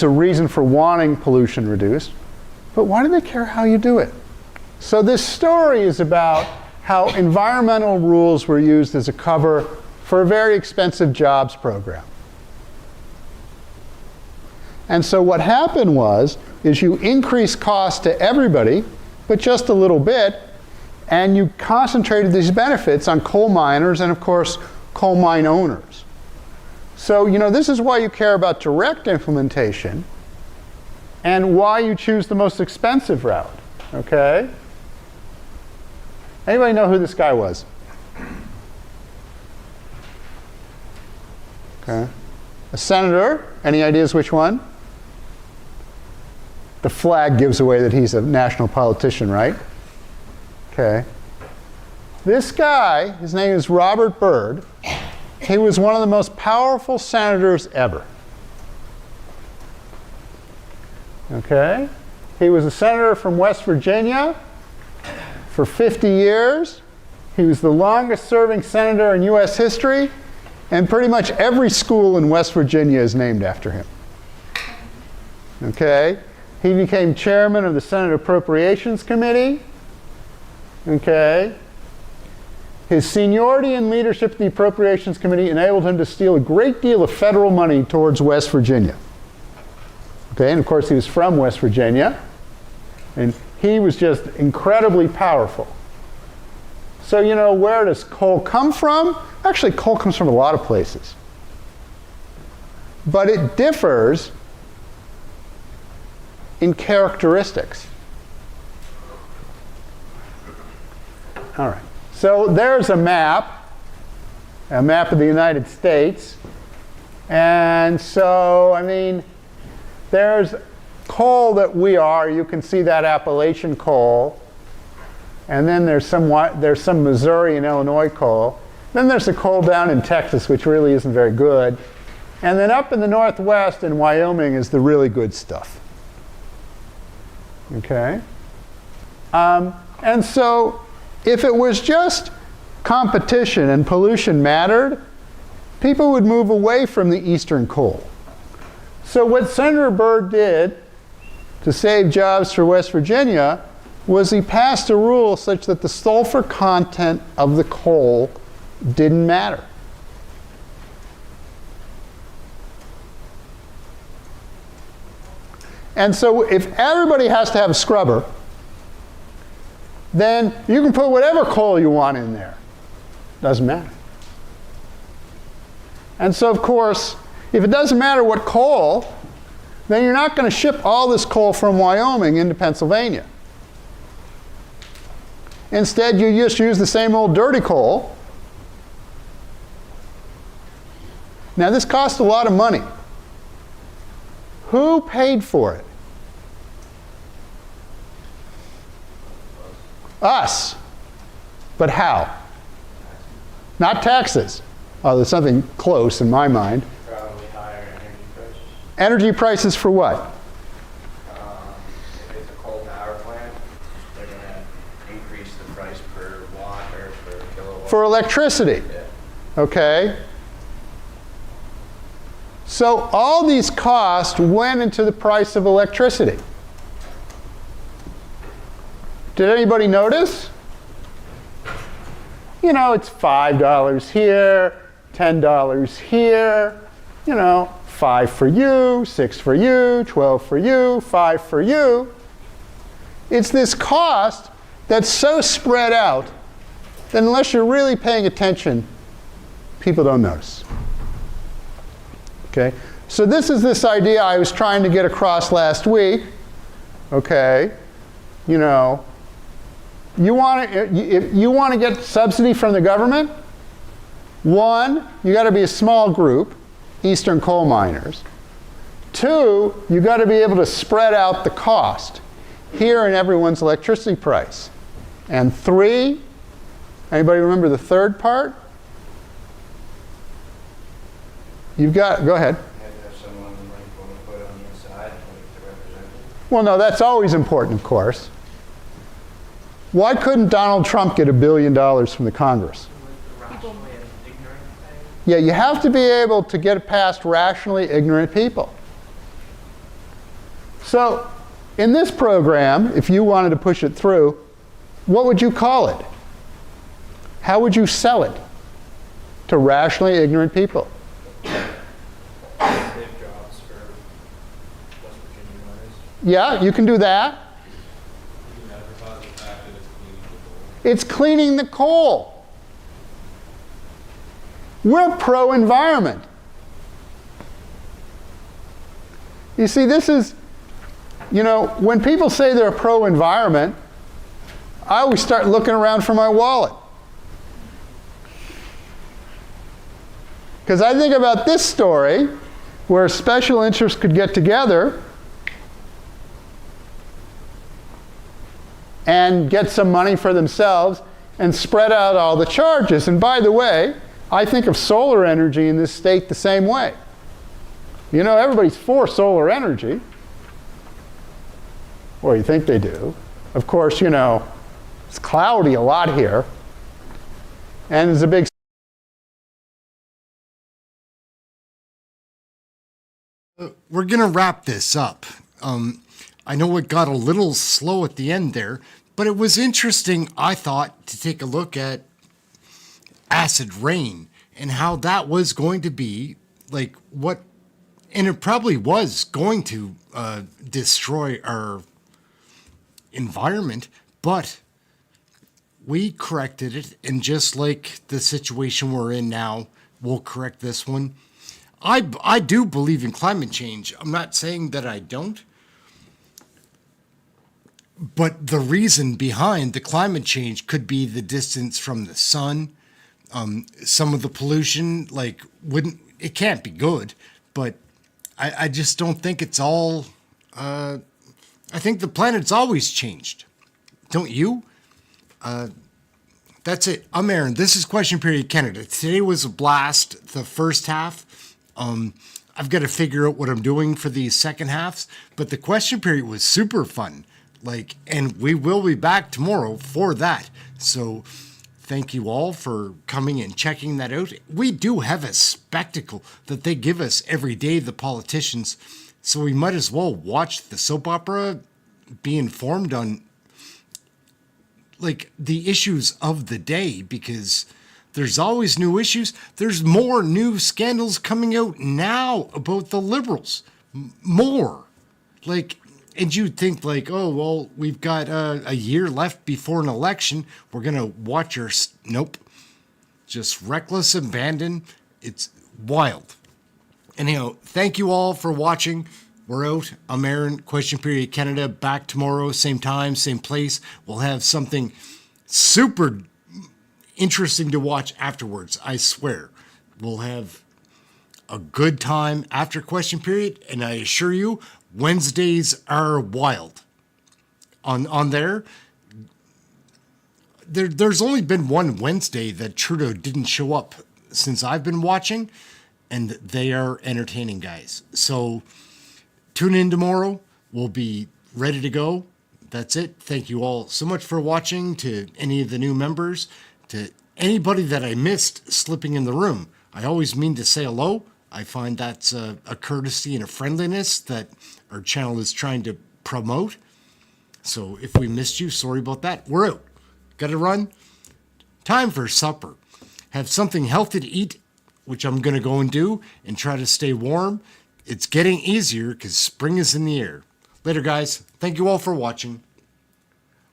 S6: reason for wanting pollution reduced, but why do they care how you do it? So this story is about how environmental rules were used as a cover for a very expensive jobs program. And so what happened is you increase costs to everybody, but just a little bit, and you concentrated these benefits on coal miners and, of course, coal mine owners. So, you know, this is why you care about direct implementation and why you choose the most expensive route, okay? Anybody know who this guy was? Okay. A senator. Any ideas which one? The flag gives away that he's a national politician, right? Okay. This guy, his name is Robert Byrd. He was one of the most powerful senators ever. Okay? He was a senator from West Virginia for 50 years. He was the longest serving senator in US history, and pretty much every school in West Virginia is named after him. Okay? He became chairman of the Senate Appropriations Committee. Okay? His seniority and leadership at the Appropriations Committee enabled him to steal a great deal of federal money towards West Virginia. Okay, and of course he was from West Virginia, and he was just incredibly powerful. So, you know, where does coal come from? Actually, coal comes from a lot of places. But it differs in characteristics. All right. So there's a map of the United States. And so, I mean, there's coal that you can see that Appalachian coal. And then there's some Missouri and Illinois coal. Then there's the coal down in Texas, which really isn't very good. And then up in the Northwest in Wyoming is the really good stuff. Okay? And so, if it was just competition and pollution mattered, people would move away from the eastern coal. So what Senator Byrd did to save jobs for West Virginia was he passed a rule such that the sulfur content of the coal didn't matter. And so if everybody has to have a scrubber, then you can put whatever coal you want in there. Doesn't matter. And so, of course, if it doesn't matter what coal, then you're not going to ship all this coal from Wyoming into Pennsylvania. Instead, you just use the same old dirty coal. Now, this cost a lot of money. Who paid for it? Us. But how? Not taxes. Oh, there's something close in my mind.
S12: Probably higher energy prices.
S6: Energy prices for what?
S12: If it's a coal power plant, they're going to increase the price per watt or per kilowatt.
S6: For electricity.
S12: Yeah.
S6: Okay. So all these costs went into the price of electricity. Did anybody notice? you know, it's $5 here, $10 here, you know, 5 for you, 6 for you, 12 for you, 5 for you. It's this cost that's so spread out that unless you're really paying attention, people don't notice. Okay? So this is this idea I was trying to get across last week. Okay? You know, if you want to get subsidy from the government, one, you got to be a small group, Eastern coal miners. Two, you got to be able to spread out the cost here in everyone's electricity price. And three, anybody remember the third part? You've got, go ahead. Well, no, that's always important, of course. Why couldn't Donald Trump get $1 billion from the Congress? Yeah, you have to be able to get past rationally ignorant people. So, in this program, if you wanted to push it through, what would you call it? How would you sell it to rationally ignorant people? Yeah, you can do that. It's cleaning the coal. We're pro-environment. You see, this is, you know, when people say they're pro-environment, I always start looking around for my wallet. Because I think about this story where special interests could get together and get some money for themselves and spread out all the charges. And by the way, I think of solar energy in this state the same way. You know, everybody's for solar energy. Well, you think they do. Of course, you know, it's cloudy a lot here. And there's a big
S1: We're going to wrap this up. I know it got a little slow at the end there, but it was interesting, I thought, to take a look at acid rain and how that was going to be like what, and it probably was going to destroy our environment, but we corrected it, and just like the situation we're in now, we'll correct this one. I do believe in climate change. I'm not saying that I don't. But the reason behind the climate change could be the distance from the sun. Some of the pollution, like, it can't be good, but I just don't think it's all, I think the planet's always changed. Don't you? That's it. I'm Ehren. This is Question Period Canada. Today was a blast, the first half. I've got to figure out what I'm doing for these second halves, but the question period was super fun. Like, and we will be back tomorrow for that. So thank you all for coming and checking that out. We do have a spectacle that they give us every day, the politicians. So we might as well watch the soap opera, be informed on like the issues of the day, because there's always new issues. There's more new scandals coming out now about the Liberals. More. Like, and you'd think like, oh, well, we've got a year left before an election. We're going to watch our... Nope. Just reckless abandon. It's wild. Anyhow, thank you all for watching. We're out. I'm Ehren, Question Period Canada. Back tomorrow, same time, same place. We'll have something super interesting to watch afterwards. I swear. We'll have a good time after Question Period, and I assure you, Wednesdays are wild. On there's only been one Wednesday that Trudeau didn't show up since I've been watching, and they are entertaining, guys. So tune in tomorrow. We'll be ready to go. That's it. Thank you all so much for watching. To any of the new members, to anybody that I missed slipping in the room, I always mean to say hello. I find that's a courtesy and a friendliness that our channel is trying to promote. So if we missed you, sorry about that. We're out. Got to run. Time for supper. Have something healthy to eat, which I'm going to go and do, and try to stay warm. It's getting easier because spring is in the air. Later, guys. Thank you all for watching.